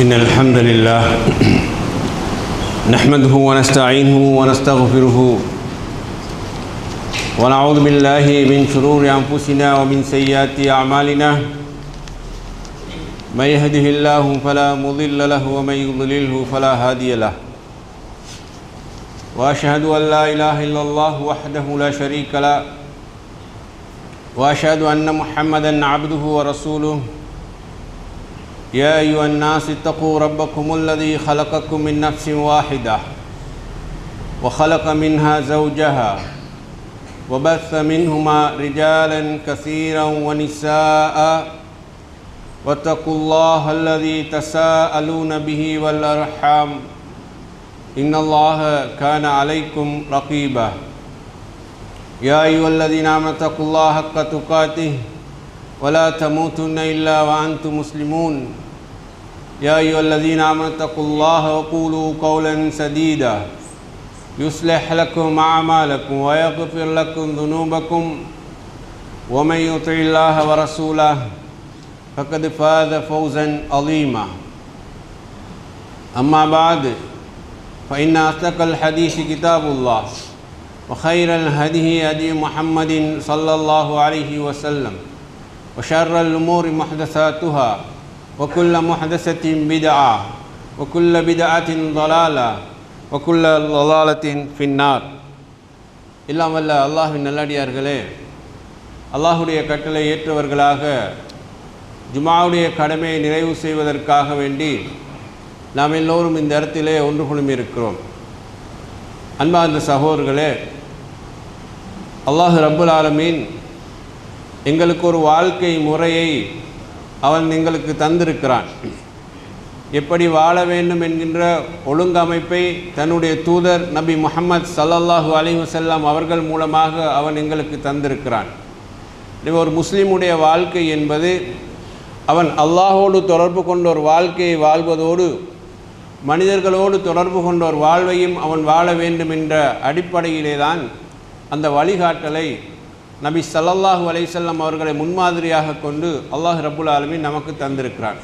إن الحمد لله نحمده ونستعينه ونستغفره ونعوذ بالله من شرور أنفسنا ومن سيئات أعمالنا من يهده الله فلا مضل له ومن يضلله فلا هادي له وأشهد أن لا إله إلا الله وحده لا شريك له وأشهد أن محمدًا عبده ورسوله يا أيها الناس اتقوا ربكم الذي خلقكم من نفس واحدة وخلق منها زوجها وبث منهما رجالا كثيرا ونساء واتقوا الله الذي تساءلون به والأرحام إن الله كان عليكم رقيبا يا أيها الذين آمنوا اتقوا الله حق تقاته ولا تموتن إلا وأنتم مسلمون يا أيها الذين آمنوا اتقوا الله وقولوا قولا سديدا يصلح لكم أعمالكم ويغفر لكم ذنوبكم ومن يطع الله ورسوله فقد فاز فوزا عظيما أما بعد فإن أصدق الحديث كتاب الله وخير الهدي هدي محمد صلى الله عليه وسلم وشر الأمور محدثاتها وكل محدثة بدعة وكل بدعة ضلالة وكل ضلالة في النار எல்லாம் வல்ல அல்லாஹ்வின் நல்லடியார்களே, அல்லாஹ்வுடைய கட்டளை ஏற்றவர்களாக ஜுமாவுடைய கடமையை நிறைவு செய்வதற்காக வேண்டி நாம் எல்லோரும் இந்த இடத்திலே ஒன்று குழுமியிருக்கிறோம். அன்பார்ந்த சகோதரர்களே, அல்லாஹ் ரப்புல் ஆலமீன் எங்களுக்கு ஒரு வாழ்க்கை முறையை அவன் எங்களுக்கு தந்திருக்கிறான். எப்படி வாழ வேண்டும் என்கின்ற ஒழுங்கமைப்பை தன்னுடைய தூதர் நபி முஹம்மது ஸல்லல்லாஹு அலைஹி வஸல்லம் அவர்கள் மூலமாக அவன் எங்களுக்கு தந்திருக்கிறான். ஒரு முஸ்லீமுடைய வாழ்க்கை என்பது அவன் அல்லாஹோடு தொடர்பு கொண்ட ஒரு வாழ்க்கையை வாழ்வதோடு மனிதர்களோடு தொடர்பு கொண்ட ஒரு வாழ்வையும் அவன் வாழ வேண்டும் என்ற அடிப்படையிலே தான் அந்த வழிகாட்டலை நபி ஸல்லல்லாஹு அலைஹி வஸல்லம் அவர்களை முன்மாதிரியாக கொண்டு அல்லாஹ் ரப்புல் ஆலமீன் நமக்கு தந்திருக்கிறான்.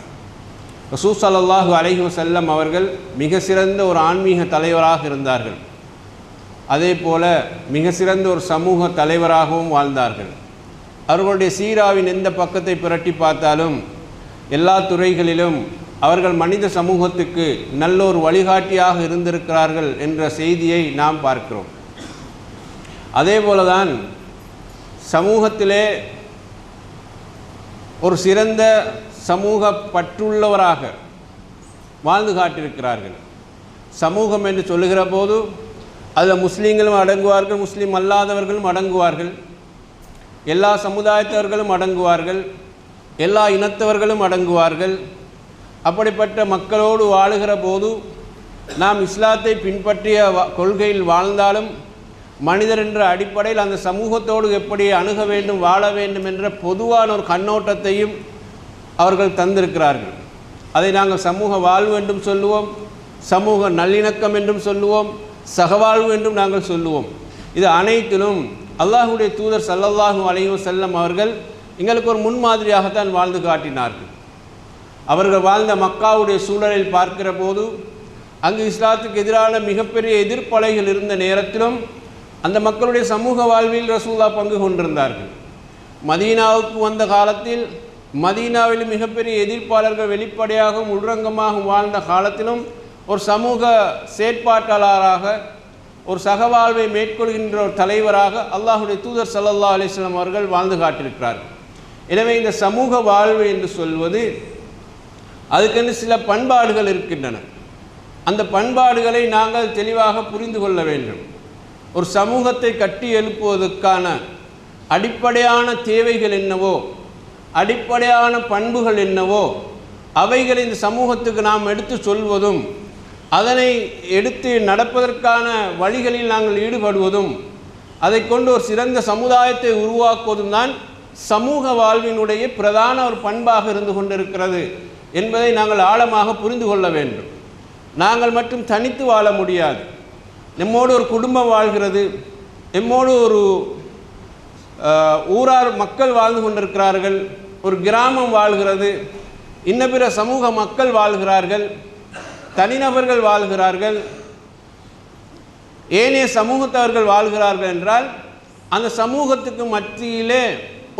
ரசூல் ஸல்லல்லாஹு அலைஹி வஸல்லம் அவர்கள் மிக சிறந்த ஒரு ஆன்மீக தலைவராக இருந்தார்கள். அதே போல மிக சிறந்த ஒரு சமூக தலைவராகவும் வாழ்ந்தார்கள். அவர்களுடைய சீராவின் எந்த பக்கத்தை புரட்டி பார்த்தாலும் எல்லா துறைகளிலும் அவர்கள் மனித சமூகத்துக்கு நல்ல ஒரு வழிகாட்டியாக இருந்திருக்கிறார்கள் என்ற செய்தியை நாம் பார்க்கிறோம். அதே போலதான் சமூகத்திலே ஒரு சிறந்த சமூக பற்றுள்ளவராக வாழ்ந்து காட்டியிருக்கிறார்கள். சமூகம் என்று சொல்லுகிற போது அதில் முஸ்லீம்களும் அடங்குவார்கள், முஸ்லீம் அல்லாதவர்களும் அடங்குவார்கள், எல்லா சமுதாயத்தவர்களும் அடங்குவார்கள், எல்லா இனத்தவர்களும் அடங்குவார்கள். அப்படிப்பட்ட மக்களோடு வாழுகிற போது நாம் இஸ்லாத்தை பின்பற்றிய கொள்கையில் வாழ்ந்தாலும் மனிதர் என்ற அடிப்படையில் அந்த சமூகத்தோடு எப்படி அணுக வேண்டும், வாழ வேண்டும் என்ற பொதுவான ஒரு கண்ணோட்டத்தையும் அவர்கள் தந்திருக்கிறார்கள். அதை நாங்கள் சமூக வாழ்வு என்றும் சொல்லுவோம், சமூக நல்லிணக்கம் என்றும் சொல்லுவோம், சகவாழ்வு என்றும் நாங்கள் சொல்லுவோம். இது அனைத்திலும் அல்லாஹ்வுடைய தூதர் ஸல்லல்லாஹு அலைஹி வஸல்லம் அவர்கள் எங்களுக்கு ஒரு முன்மாதிரியாகத்தான் வாழ்ந்து காட்டினார்கள். அவர்கள் வாழ்ந்த மக்காவுடைய சூழலில் பார்க்கிற போது அங்கு இஸ்லாத்துக்கு எதிரான மிகப்பெரிய எதிர்ப்பலைகள் இருந்த நேரத்திலும் அந்த மக்களுடைய சமூக வாழ்வில் ரசூலுல்லாஹ் பங்கு கொண்டிருந்தார்கள். மதீனாவுக்கு வந்த காலத்தில் மதீனாவில் மிகப்பெரிய எதிர்ப்பாளர்கள் வெளிப்படையாகவும் உள்ரங்கமாகவும் வாழ்ந்த காலத்திலும் ஒரு சமூக செயற்பாட்டாளராக ஒரு சகவாழ்வை மேற்கொள்கின்ற ஒரு தலைவராக அல்லாஹ்வுடைய தூதர் ஸல்லல்லாஹு அலைஹி வஸல்லம் அவர்கள் வாழ்ந்து காட்டியிருக்கிறார்கள். எனவே இந்த சமூக வாழ்வு என்று சொல்வது அதுக்கென்று சில பண்பாடுகள் இருக்கின்றன. அந்த பண்பாடுகளை நாங்கள் தெளிவாக புரிந்து கொள்ள வேண்டும். ஒரு சமூகத்தை கட்டி எழுப்புவதற்கான அடிப்படையான தேவைகள் என்னவோ, அடிப்படையான பண்புகள் என்னவோ அவைகளை இந்த சமூகத்துக்கு நாம் எடுத்து சொல்வதும் அதனை எடுத்து நடப்பதற்கான வழிகளில் நாங்கள் ஈடுபடுவதும் அதை கொண்டு ஒரு சிறந்த சமுதாயத்தை உருவாக்குவதும் தான் சமூக வாழ்வினுடைய பிரதான ஒரு பண்பாக இருந்து கொண்டிருக்கிறது என்பதை நாங்கள் ஆழமாக புரிந்து கொள்ள வேண்டும். நாங்கள் மட்டும் தனித்து வாழ முடியாது. நம்மோடு ஒரு குடும்பம் வாழ்கிறது, நம்மோடு ஒரு ஊரார் மக்கள் வாழ்ந்து கொண்டிருக்கிறார்கள், ஒரு கிராமம் வாழ்கிறது. இன்ன பிற சமூக மக்கள் வாழ்கிறார்கள், தனிநபர்கள் வாழ்கிறார்கள், ஏனைய சமூகத்தவர்கள் வாழ்கிறார்கள் என்றால் அந்த சமூகத்துக்கு மத்தியிலே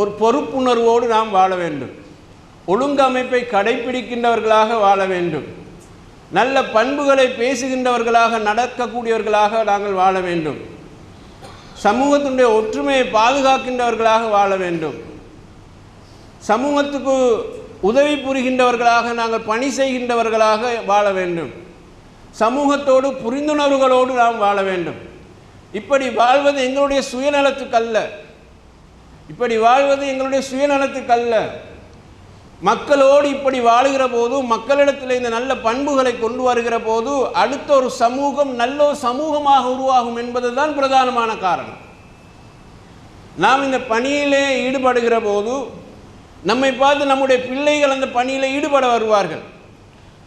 ஒரு பொறுப்புணர்வோடு நாம் வாழ வேண்டும். ஒழுங்கமைப்பை கடைபிடிக்கின்றவர்களாக வாழ வேண்டும். நல்ல பண்புகளை பேசுகின்றவர்களாக, நடக்கக்கூடியவர்களாக நாங்கள் வாழ வேண்டும். சமூகத்தினுடைய ஒற்றுமையை பாதுகாக்கின்றவர்களாக வாழ வேண்டும். சமூகத்துக்கு உதவி புரிகின்றவர்களாக, நாங்கள் பணி செய்கின்றவர்களாக வாழ வேண்டும். சமூகத்தோடு புரிந்துணர்வுகளோடு நாம் வாழ வேண்டும். இப்படி வாழ்வது எங்களுடைய சுயநலத்துக்கல்ல. இப்படி வாழ்வது எங்களுடைய சுயநலத்துக்கல்ல. மக்களோடு இப்படி வாழுகிற போது, மக்களிடத்தில் இந்த நல்ல பண்புகளை கொண்டு வருகிற போது அடுத்த ஒரு சமூகம் நல்ல ஒரு சமூகமாக உருவாகும் என்பதுதான் பிரதானமான காரணம். நாம் இந்த பணியிலே ஈடுபடுகிற போது நம்மை பார்த்து நம்முடைய பிள்ளைகள் அந்த பணியில் ஈடுபட வருவார்கள்.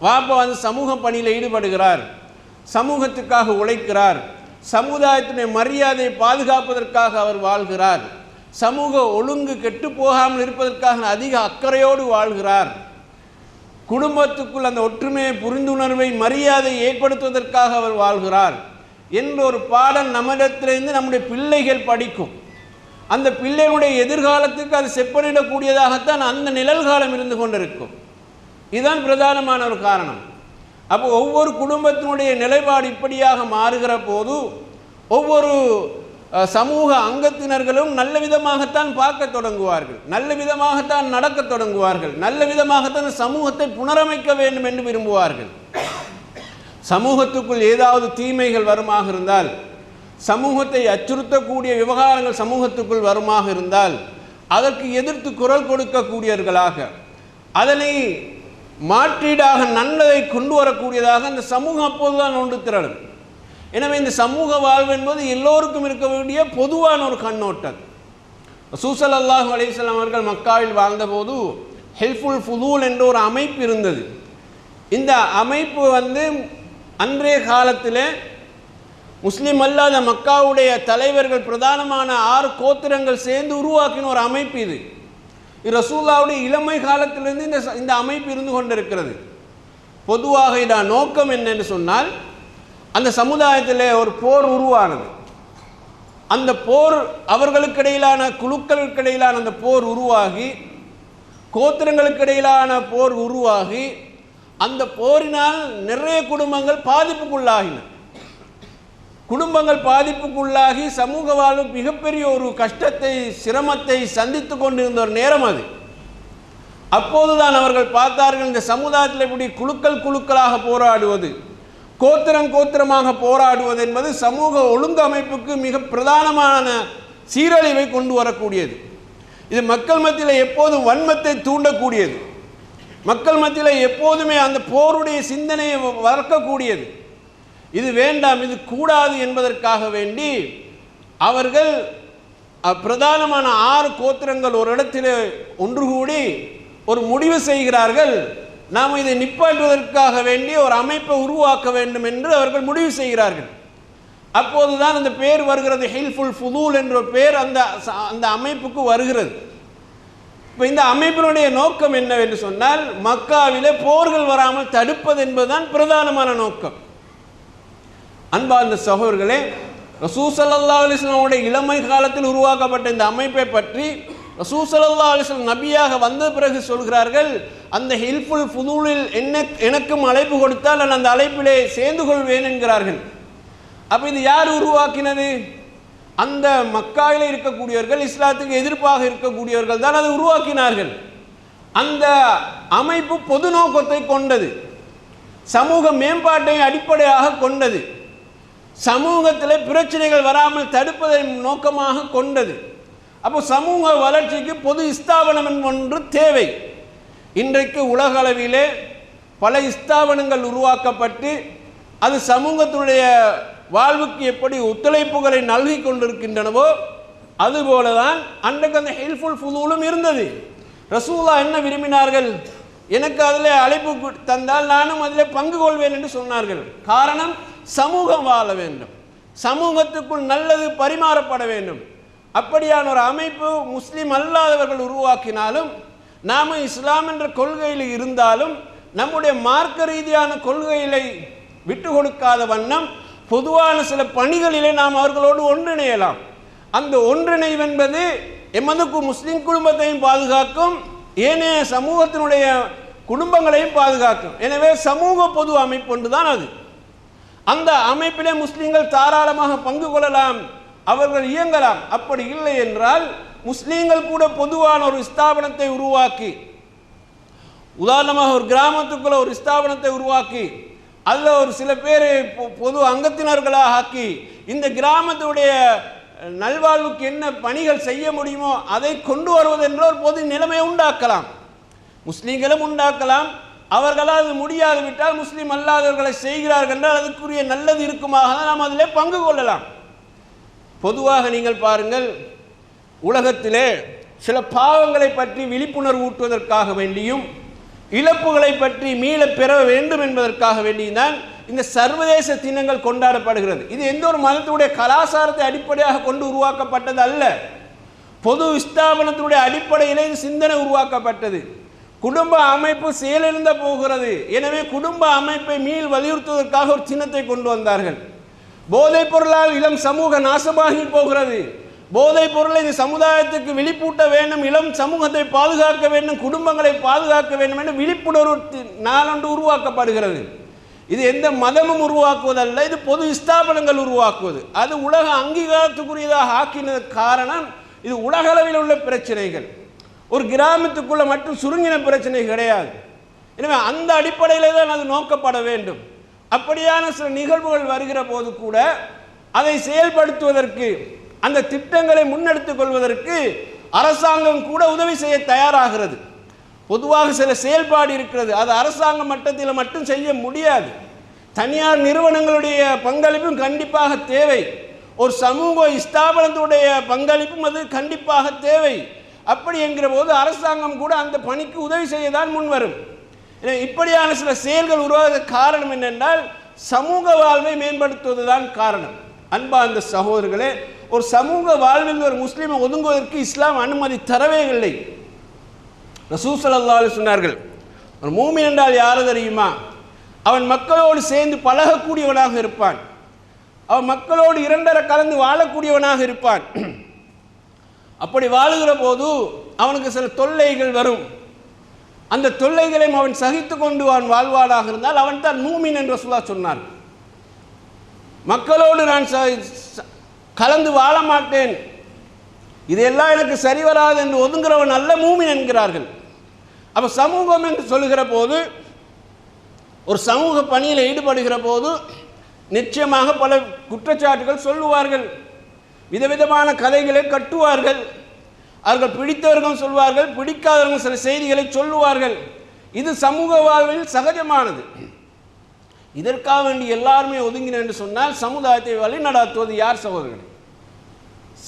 வாப்பா வந்து சமூக பணியில் ஈடுபடுகிறார், சமூகத்துக்காக உழைக்கிறார், சமுதாயத்தினுடைய மரியாதையை பாதுகாப்பதற்காக அவர் வாழ்கிறார், சமூக ஒழுங்கு கெட்டு போகாமல் இருப்பதற்காக அதிக அக்கறையோடு வாழ்கிறார், குடும்பத்துக்குள் அந்த ஒற்றுமையை, புரிந்துணர்வை, மரியாதையை ஏற்படுத்துவதற்காக அவர் வாழ்கிறார் என்ற ஒரு பாடம் நம்மிடத்திலிருந்து நம்முடைய பிள்ளைகள் படிக்கும். அந்த பிள்ளைகளுடைய எதிர்காலத்துக்கு அது செப்பனிடக்கூடியதாகத்தான் அந்த நிழல்காலம் இருந்து கொண்டிருக்கும். இதுதான் பிரதானமான ஒரு காரணம். அப்போ ஒவ்வொரு குடும்பத்தினுடைய நிலைப்பாடு இப்படியாக மாறுகிற போது ஒவ்வொரு சமூக அங்கத்தினர்களும் நல்ல விதமாகத்தான் பார்க்க தொடங்குவார்கள், நல்ல விதமாகத்தான் நடக்க தொடங்குவார்கள், நல்ல விதமாகத்தான் சமூகத்தை புனரமைக்க வேண்டும் என்று விரும்புவார்கள். சமூகத்துக்குள் ஏதாவது தீமைகள் வருமாக இருந்தால், சமூகத்தை அச்சுறுத்தக்கூடிய விவகாரங்கள் சமூகத்துக்குள் வருமாக இருந்தால் அதற்கு எதிர்த்து குரல் கொடுக்கக்கூடியவர்களாக, அதனை மாற்றீடாக நல்லதை கொண்டு வரக்கூடியதாக அந்த சமூகம் அப்போதுதான் ஒன்று திரளும். எனவே இந்த சமூக வாழ்வு என்பது எல்லோருக்கும் இருக்க வேண்டிய பொதுவான ஒரு கண்ணோட்டம். ரசூல் ஸல்லல்லாஹு அலைஹி வஸல்லம் அவர்கள் மக்காவில் வாழ்ந்தபோது ஹில்ஃபுல் ஃபுதூல் என்ற ஒரு அமைப்பு இருந்தது. இந்த அமைப்பு அன்றைய காலத்தில் முஸ்லீம் அல்லாத மக்காவுடைய தலைவர்கள், பிரதானமான 6 கோத்திரங்கள் சேர்ந்து உருவாக்கின ஒரு அமைப்பு இது. ரசூலுல்லாஹ்வுடைய இளமை காலத்திலிருந்து இந்த அமைப்பு இருந்து கொண்டிருக்கிறது. பொதுவாக இதன் நோக்கம் என்னென்னு சொன்னால், அந்த சமுதாயத்தில் ஒரு போர் உருவானது. அந்த போர் அவர்களுக்கு இடையிலான, குழுக்களுக்கு இடையிலான அந்த போர் உருவாகி, கோத்திரங்களுக்கு இடையிலான போர் உருவாகி, அந்த போரினால் நிறைய குடும்பங்கள் பாதிப்புக்குள்ளாகின. குடும்பங்கள் பாதிப்புக்குள்ளாகி சமூக வாழ்வு மிகப்பெரிய ஒரு கஷ்டத்தை, சிரமத்தை சந்தித்து கொண்டிருந்த ஒரு நேரம் அது. அப்போதுதான் அவர்கள் பார்த்தார்கள், இந்த சமுதாயத்தில் இப்படி குழுக்களாக போராடுவது, கோத்திரமாக போராடுவது என்பது சமூக ஒழுங்கு அமைப்புக்கு மிக பிரதானமான சீரழிவை கொண்டு வரக்கூடியது. இது மக்கள் மத்தியில் எப்போதும் வன்மத்தை தூண்டக்கூடியது, மக்கள் மத்தியில் எப்போதுமே அந்த போருடைய சிந்தனையை வளர்க்கக்கூடியது. இது வேண்டாம், இது கூடாது என்பதற்காக வேண்டி அவர்கள் பிரதானமான 6 கோத்திரங்கள் ஒரு இடத்தில் ஒன்று கூடி ஒரு முடிவு செய்கிறார்கள். நாம் இதை நிப்பாட்டுவதற்காக வேண்டி ஒரு அமைப்பை உருவாக்க வேண்டும் என்று அவர்கள் முடிவு செய்கிறார்கள். அப்போதுதான் அந்த பேர் வருகிறது, ஹில்ஃபுல் ஃபுதூல் என்ற பேர் அந்த அமைப்புக்கு வருகிறது. இப்போ இந்த அமைப்பினுடைய நோக்கம் என்னவென்று சொன்னால், மக்காவிலே போர்கள் வராமல் தடுப்பது என்பதுதான் பிரதானமான நோக்கம். அன்பார்ந்த சகோதரர்களே, ரசூல் ஸல்லல்லாஹு அலைஹி வஸல்லம் இளமை காலத்தில் உருவாக்கப்பட்ட இந்த அமைப்பை பற்றி ரசூல் ஸல்லல்லாஹு அலைஹி வஸல்லம் நபியாக வந்த பிறகு சொல்கிறார்கள், அந்த ஹில்ஃபுல் ஃபுதூலில் எனக்கும் அழைப்பு கொடுத்தால் நான் அந்த அழைப்பிலே சேர்ந்து கொள்வேன் என்கிறார்கள். அப்போ இது யார் உருவாக்கினது? அந்த மக்காவில் இருக்கக்கூடியவர்கள், இஸ்லாத்துக்கு எதிர்ப்பாக இருக்கக்கூடியவர்கள் தான் அதை உருவாக்கினார்கள். அந்த அமைப்பு பொது நோக்கத்தை கொண்டது, சமூக மேம்பாட்டை அடிப்படையாக கொண்டது, சமூகத்தில் பிரச்சனைகள் வராமல் தடுப்பதை நோக்கமாக கொண்டது. அப்போ சமூக வளர்ச்சிக்கு பொது ஸ்தாபனம் ஒன்று தேவை. இன்றைக்கு உலக அளவிலே பல ஸ்தாபனங்கள் உருவாக்கப்பட்டு அது சமூகத்தினுடைய வாழ்வுக்கு எப்படி ஒத்துழைப்புகளை நல்கி கொண்டிருக்கின்றனவோ அதுபோலதான் அன்றைக்கு அந்த ஹில்ஃபுல் ஃபுதூலும் இருந்தது. ரசூலுல்லாஹ் என்ன விரும்பினார்கள்? எனக்கு அதில் அழைப்பு தந்தால் நானும் அதில் பங்கு கொள்வேன் என்று சொன்னார்கள். காரணம், சமூகம் வாழ வேண்டும், சமூகத்துக்குள் நல்லது பரிமாறப்பட வேண்டும். அப்படியான ஒரு அமைப்பு முஸ்லீம் அல்லாதவர்கள் உருவாக்கினாலும் நாம் இஸ்லாம் என்ற கொள்கையில் இருந்தாலும் நம்முடைய மார்க்க ரீதியான கொள்கைகளை விட்டு கொடுக்காத வண்ணம் பொதுவான சில பணிகளிலே நாம் அவர்களோடு ஒன்றிணையலாம். அந்த ஒன்றிணைவென்பது எமது முஸ்லிம் குடும்பத்தையும் பாதுகாக்கும், ஏனைய சமூகத்தினுடைய குடும்பங்களையும் பாதுகாக்கும். எனவே சமூக பொது அமைப்பு ஒன்றுதான் அது. அந்த அமைப்பிலே முஸ்லீம்கள் தாராளமாக பங்கு கொள்ளலாம், அவர்கள் இயங்கலாம். அப்படி இல்லை என்றால் முஸ்லீம்கள் கூட பொதுவான ஒரு ஸ்தாபனத்தை உருவாக்கி, உதாரணமாக ஒரு கிராமத்துக்குள்ள ஒரு ஸ்தாபனத்தை உருவாக்கி அதில் ஒரு சில பேரை பொது அங்கத்தினர்களாக ஆக்கி இந்த கிராமத்துடைய நல்வாழ்வுக்கு என்ன பணிகள் செய்ய முடியுமோ அதை கொண்டு வருவது என்ற ஒரு பொது நிலைமையை உண்டாக்கலாம். முஸ்லீம்களும் உண்டாக்கலாம். அவர்களால் முடியாது விட்டால் முஸ்லீம் அல்லாதவர்களை செய்கிறார்கள் என்றால் அதுக்குரிய நல்லது இருக்குமாக நாம் அதில் பங்கு கொள்ளலாம். பொதுவாக நீங்கள் பாருங்கள், உலகத்திலே சில பாவங்களை பற்றி விழிப்புணர்வு ஊட்டுவதற்காக வேண்டியும் இழப்புகளை பற்றி மீள பெற வேண்டும் என்பதற்காக வேண்டியும் இந்த சர்வதேச தினங்கள் கொண்டாடப்படுகிறது. இது எந்த ஒரு மதத்துடைய கலாச்சாரத்தை அடிப்படையாக கொண்டு உருவாக்கப்பட்டது அல்ல. பொது ஸ்தாபனத்தினுடைய அடிப்படையிலே சிந்தனை உருவாக்கப்பட்டது. குடும்ப அமைப்பு செயலிழந்த போகிறது. எனவே குடும்ப அமைப்பை மீள் வலியுறுத்துவதற்காக ஒரு சின்னத்தை கொண்டு வந்தார்கள். போதைப் பொருளால் இளம் சமூக நாசமாகி போகிறது. போதைப் பொருளை இந்த சமுதாயத்துக்கு விழிப்பூட்ட வேண்டும், இளம் சமூகத்தை பாதுகாக்க வேண்டும், குடும்பங்களை பாதுகாக்க வேண்டும் என்ற விழிப்புணர்வு நாளொன்று உருவாக்கப்படுகிறது. இது எந்த மதமும் உருவாக்குவதல்ல, இது பொது ஸ்தாபனங்கள் உருவாக்குவது. அது உலக அங்கீகாரத்துக்குரியதாக ஆக்கினதுக்கு காரணம் இது உலகளவில் உள்ள பிரச்சனைகள், ஒரு கிராமத்துக்குள்ள மட்டும் சுருங்கின பிரச்சனை கிடையாது. எனவே அந்த அடிப்படையில் தான் அது நோக்கப்பட வேண்டும். அப்படியான சில நிகழ்வுகள் வருகிற போது கூட அதை செயல்படுத்துவதற்கு, அந்த திட்டங்களை முன்னெடுத்துக் கொள்வதற்கு அரசாங்கம் கூட உதவி செய்ய தயாராகிறது. பொதுவாக சில செயல்பாடு இருக்கிறது, அது அரசாங்க மட்டத்தில் மட்டும் செய்ய முடியாது. தனியார் நிறுவனங்களுடைய பங்களிப்பும் கண்டிப்பாக தேவை. ஒரு சமூக ஸ்தாபனத்துடைய பங்களிப்பும் அது கண்டிப்பாக தேவை. அப்படி என்கிற போது அரசாங்கம் கூட அந்த பணிக்கு உதவி செய்ய தான் முன்வரும். இப்படியான சில செயல்கள் உருவாக காரணம் என்னென்றால் சமூக வாழ்வை மேம்படுத்துவதுதான் காரணம். அன்பார்ந்த சகோதரர்களே, ஒரு சமூக வாழ்வில் ஒரு முஸ்லீமை ஒதுங்குவதற்கு இஸ்லாம் அனுமதி தரவே இல்லை. ரசூல் ஸல்லல்லாஹு அலைஹி சொன்னார்கள், ஒரு மூமின் என்றால் யாரு தெரியுமா? அவன் மக்களோடு சேர்ந்து பழகக்கூடியவனாக இருப்பான், அவன் மக்களோடு இரண்டரை கலந்து வாழக்கூடியவனாக இருப்பான். அப்படி வாழுகிற போது அவனுக்கு சில தொல்லைகள் வரும். அந்த தொல்லைகளையும் அவன் சகித்து கொண்டு அவன் வாழ்வானாக இருந்தால் அவன் தான் மூமின் என்று ரசூலுல்லாஹ் சொன்னார். மக்களோடு நான் கலந்து வாழ மாட்டேன், இதெல்லாம் எனக்கு சரி வராது என்று ஒதுங்குறவன் அல்ல மூமின் என்கிறார்கள். அப்போ சமூகம் என்று சொல்லுகிற போது, ஒரு சமூக பணியில் ஈடுபடுகிற போது நிச்சயமாக பல குற்றச்சாட்டுகள் சொல்லுவார்கள், விதவிதமான கதைகளை கட்டுவார்கள். அவர்கள் பிடித்தவர்கள் சொல்வார்கள், பிடிக்காதவர்கள் சில செய்திகளை சொல்லுவார்கள். இது சமூக வாழ்வில் சகஜமானது. இதற்காக வேண்டி எல்லாருமே ஒதுங்கின என்று சொன்னால் சமுதாயத்தை வழி நடாத்துவது யார் சகோதரர்கள்?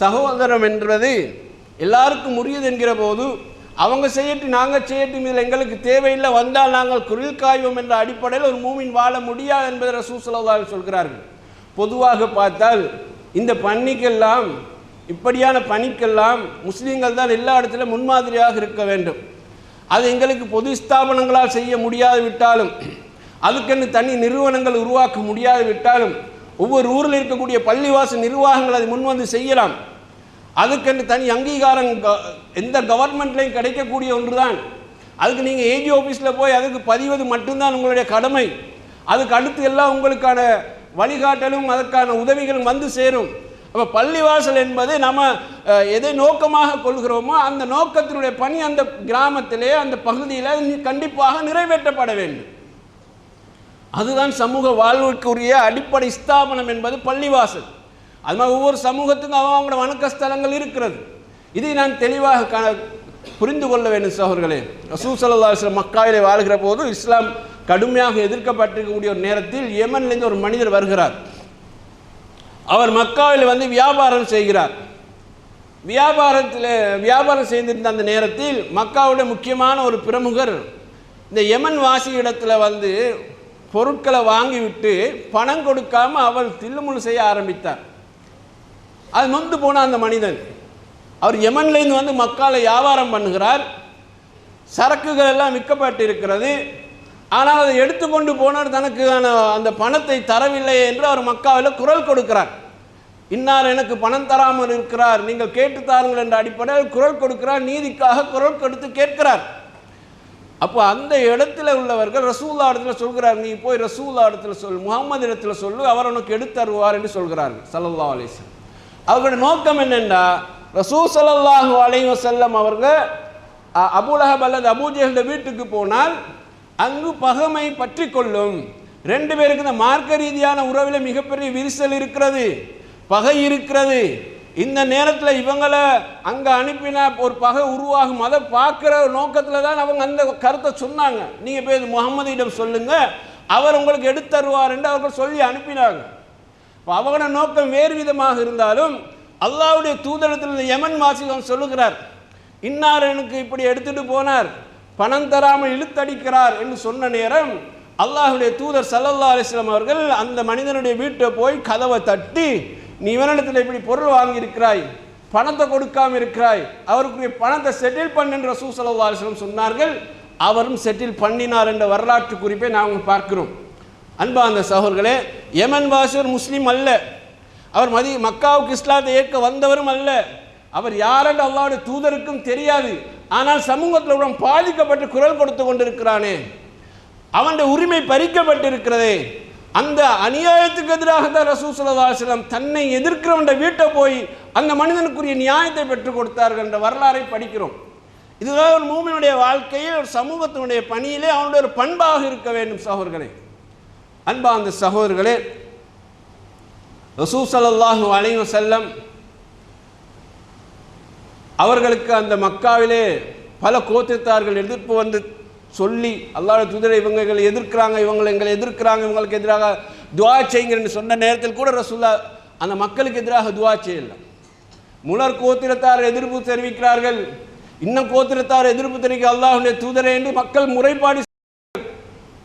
சகோதரம் என்பது எல்லாருக்கும் உரியது என்கிற போது அவங்க செய்யட்டும் நாங்கள் செய்யட்டும், இதில் எங்களுக்கு தேவையில்லை, வந்தால் நாங்கள் குரில் காய்வோம் என்ற அடிப்படையில் ஒரு மூமின் வாழ முடியாது என்பதை ரசூல் ஸல்லல்லாஹு அலைஹி சொல்கிறார்கள். பொதுவாக பார்த்தால் இந்த பணிக்கெல்லாம், இப்படியான பணிக்கெல்லாம் முஸ்லீம்கள் தான் எல்லா இடத்திலும் முன்மாதிரியாக இருக்க வேண்டும். அது எங்களுக்கு பொது ஸ்தாபனங்களால் செய்ய முடியாது விட்டாலும், அதுக்கென்று தனி நிறுவனங்கள் உருவாக்க முடியாது விட்டாலும், ஒவ்வொரு ஊரில் இருக்கக்கூடிய பள்ளிவாசல் நிர்வாகங்கள் அதை முன்வந்து செய்யலாம். அதுக்கென்று தனி அங்கீகாரம் எந்த கவர்மெண்ட்லையும் கிடைக்கக்கூடிய ஒன்று தான். அதுக்கு நீங்கள் ஏஜி ஆஃபீஸில் போய் அதுக்கு பதிவது மட்டும்தான் உங்களுடைய கடமை. அதுக்கு அடுத்து எல்லாம் உங்களுக்கான வழிகாட்டலும் அதற்கான உதவிகளும் வந்து சேரும். அப்போ பள்ளிவாசல் என்பது நம்ம எதை நோக்கமாக கொள்கிறோமோ அந்த நோக்கத்தினுடைய பணி அந்த கிராமத்திலே அந்த பகுதியில் கண்டிப்பாக நிறைவேற்றப்பட வேண்டும். அதுதான் சமூக வாழ்வுக்குரிய அடிப்படை ஸ்தாபனம் என்பது பள்ளிவாசல். அது மாதிரி ஒவ்வொரு சமூகத்துக்கும் அவங்களோட வணக்க ஸ்தலங்கள் இருக்கிறது. இதை நான் தெளிவாக புரிந்து கொள்ள வேண்டும் சகோதரர்களே. ரசூல் ஸல்லல்லாஹு அலைஹி வஸல்லம் மக்காவிலே வாழ்கிற போது இஸ்லாம் கடுமையாக எதிர்க்கப்பட்டிருக்கக்கூடிய ஒரு நேரத்தில் யமன்லேருந்து ஒரு மனிதர் வருகிறார். அவர் மக்காவில் வந்து வியாபாரம் செய்கிறார். வியாபாரம் செய்திருந்த அந்த நேரத்தில் மக்காவுடைய முக்கியமான ஒரு பிரமுகர் இந்த யமன் வாசி இடத்துல வந்து பொருட்களை வாங்கிவிட்டு பணம் கொடுக்காமல் அவர் தில்லுமுள்ளு செய்ய ஆரம்பித்தார். அது நொந்து போன அந்த மனிதன், அவர் யமன்லேருந்து வந்து மக்கால வியாபாரம் பண்ணுகிறார். சரக்குகள் எல்லாம் விற்கப்பட்டிருக்கிறது. ஆனால் அதை எடுத்துக்கொண்டு போனார் தனக்கு அந்த பணத்தை தரவில்லை என்று அவர் மக்காவில் குரல் கொடுக்கிறார். இன்னார் எனக்கு பணம் தராமல் இருக்கிறார், நீங்கள் கேட்டு தாருங்கள் என்ற அடிப்படையில் குரல் கொடுக்கிறார், நீதிக்காக குரல் கொடுத்து கேட்கிறார். அப்போ அந்த இடத்துல உள்ளவர்கள் ரசூல்லா இடத்துல சொல்கிறார், நீ போய் ரசூல்லா இடத்துல சொல், முகமது இடத்துல சொல்லு, அவர் உனக்கு எடுத்தருவார் என்று சொல்கிறார்கள் ஸல்லல்லாஹு அலைஹி வஸல்லம். அவர்களுடைய நோக்கம் என்னென்னா, ரசூல் ஸல்லல்லாஹு அலைஹி வஸல்லம் அவர்கள் அபூலஹப் அல்லது அபூஜஹல் வீட்டுக்கு போனால் அங்கு பகைமை பற்றி கொள்ளும். ரெண்டு பேருக்கு இந்த மார்க்க ரீதியான உறவில் மிகப்பெரிய விரிசல் இருக்கிறது, பகை இருக்கிறது. இந்த நேரத்தில் இவங்களை அங்கே அனுப்பினா ஒரு பகை உருவாகும். அதை பார்க்குற நோக்கத்தில் தான் அவங்க அந்த கருத்தை சொன்னாங்க. நீங்கள் போய் முகமதியிடம் சொல்லுங்க, அவர் உங்களுக்கு எடுத்தருவார் என்று அவர்கள் சொல்லி அனுப்பினாங்க. இப்போ அவங்களோட நோக்கம் வேறு விதமாக இருந்தாலும் அல்லாஹ்வுடைய தூதரத்தில் யமன் வாசிகள் சொல்லுகிறார், இன்னார் எனக்கு இப்படி எடுத்துட்டு போனார், பணம் தராமல் இழுத்தடிக்கிறார் என்று சொன்ன நேரம் அல்லாஹ்வுடைய தூதர் ஸல்லல்லாஹு அலைஹி வஸல்லம் அவர்கள் அந்த மனிதனுடைய வீட்டை போய் கதவை தட்டி, நீ இவனிடத்தில் இப்படி பொருள் வாங்கியிருக்கிறாய், பணத்தை கொடுக்காமல் இருக்கிறாய், அவருக்குரிய பணத்தை செட்டில் பண்ணு ரசூல் ஸல்லல்லாஹு அலைஹி வஸல்லம் சொன்னார்கள். அவரும் செட்டில் பண்ணினார் என்ற வரலாற்று குறிப்பை நாங்கள் பார்க்கிறோம். அன்பார்ந்த சகோதரர்களே, யமன் வாசியர் முஸ்லீம் அல்ல, அவர் மக்காவுக்கு இஸ்லாத்தை ஏற்க வந்தவரும் அல்ல, அவர் யாரென்று அல்லாஹ்வுடைய தூதருக்கும் தெரியாது. ஆனால் சமூகத்தில் உடன் பாதிக்கப்பட்டு குரல் கொடுத்து கொண்டிருக்கிறானே, அவனுடைய உரிமை பறிக்கப்பட்டிருக்கிறதே, அந்த அநியாயத்துக்கு எதிராக தான் ரசூல் ஸல்லல்லாஹு அலைஹி வஸல்லம் தன்னை எதிர்க்கிறவன் வீட்டை போய் அந்த மனிதனுக்குரிய நியாயத்தை பெற்றுக் கொடுத்தார்கள் என்ற வரலாறை படிக்கிறோம். இதுதான் ஒரு மூமினுடைய வாழ்க்கையில், ஒரு சமூகத்தினுடைய பணியிலே அவனுடைய ஒரு பண்பாக இருக்க வேண்டும். சகோதரர்களே, அன்பார்ந்த சகோதரர்களே, ரசூல் ஸல்லல்லாஹு அலைஹி வஸல்லம் அவர்களுக்கு அந்த மக்காவிலே பல கோத்திரத்தார்கள் எதிர்ப்பு வந்து சொல்லி, அல்லாஹ்வுடைய தூதரை இவங்களை எதிர்க்கிறாங்க, எங்களை எதிர்க்கிறாங்க, இவங்களுக்கு எதிராக துஆ செய்யுங்கன்னு சொன்ன நேரத்தில் கூட ரசூலுல்லாஹ் அந்த மக்களுக்கு எதிராக துஆ செய்யல. முலர் கோத்திரத்தார் எதிர்ப்பு தெரிவிக்கிறார்கள், இன்னும் கோத்திரத்தார் எதிர்ப்பு தெரிவிக்க அல்லாஹ்வுடைய தூதரை என்று மக்கள் முறைப்பாடு.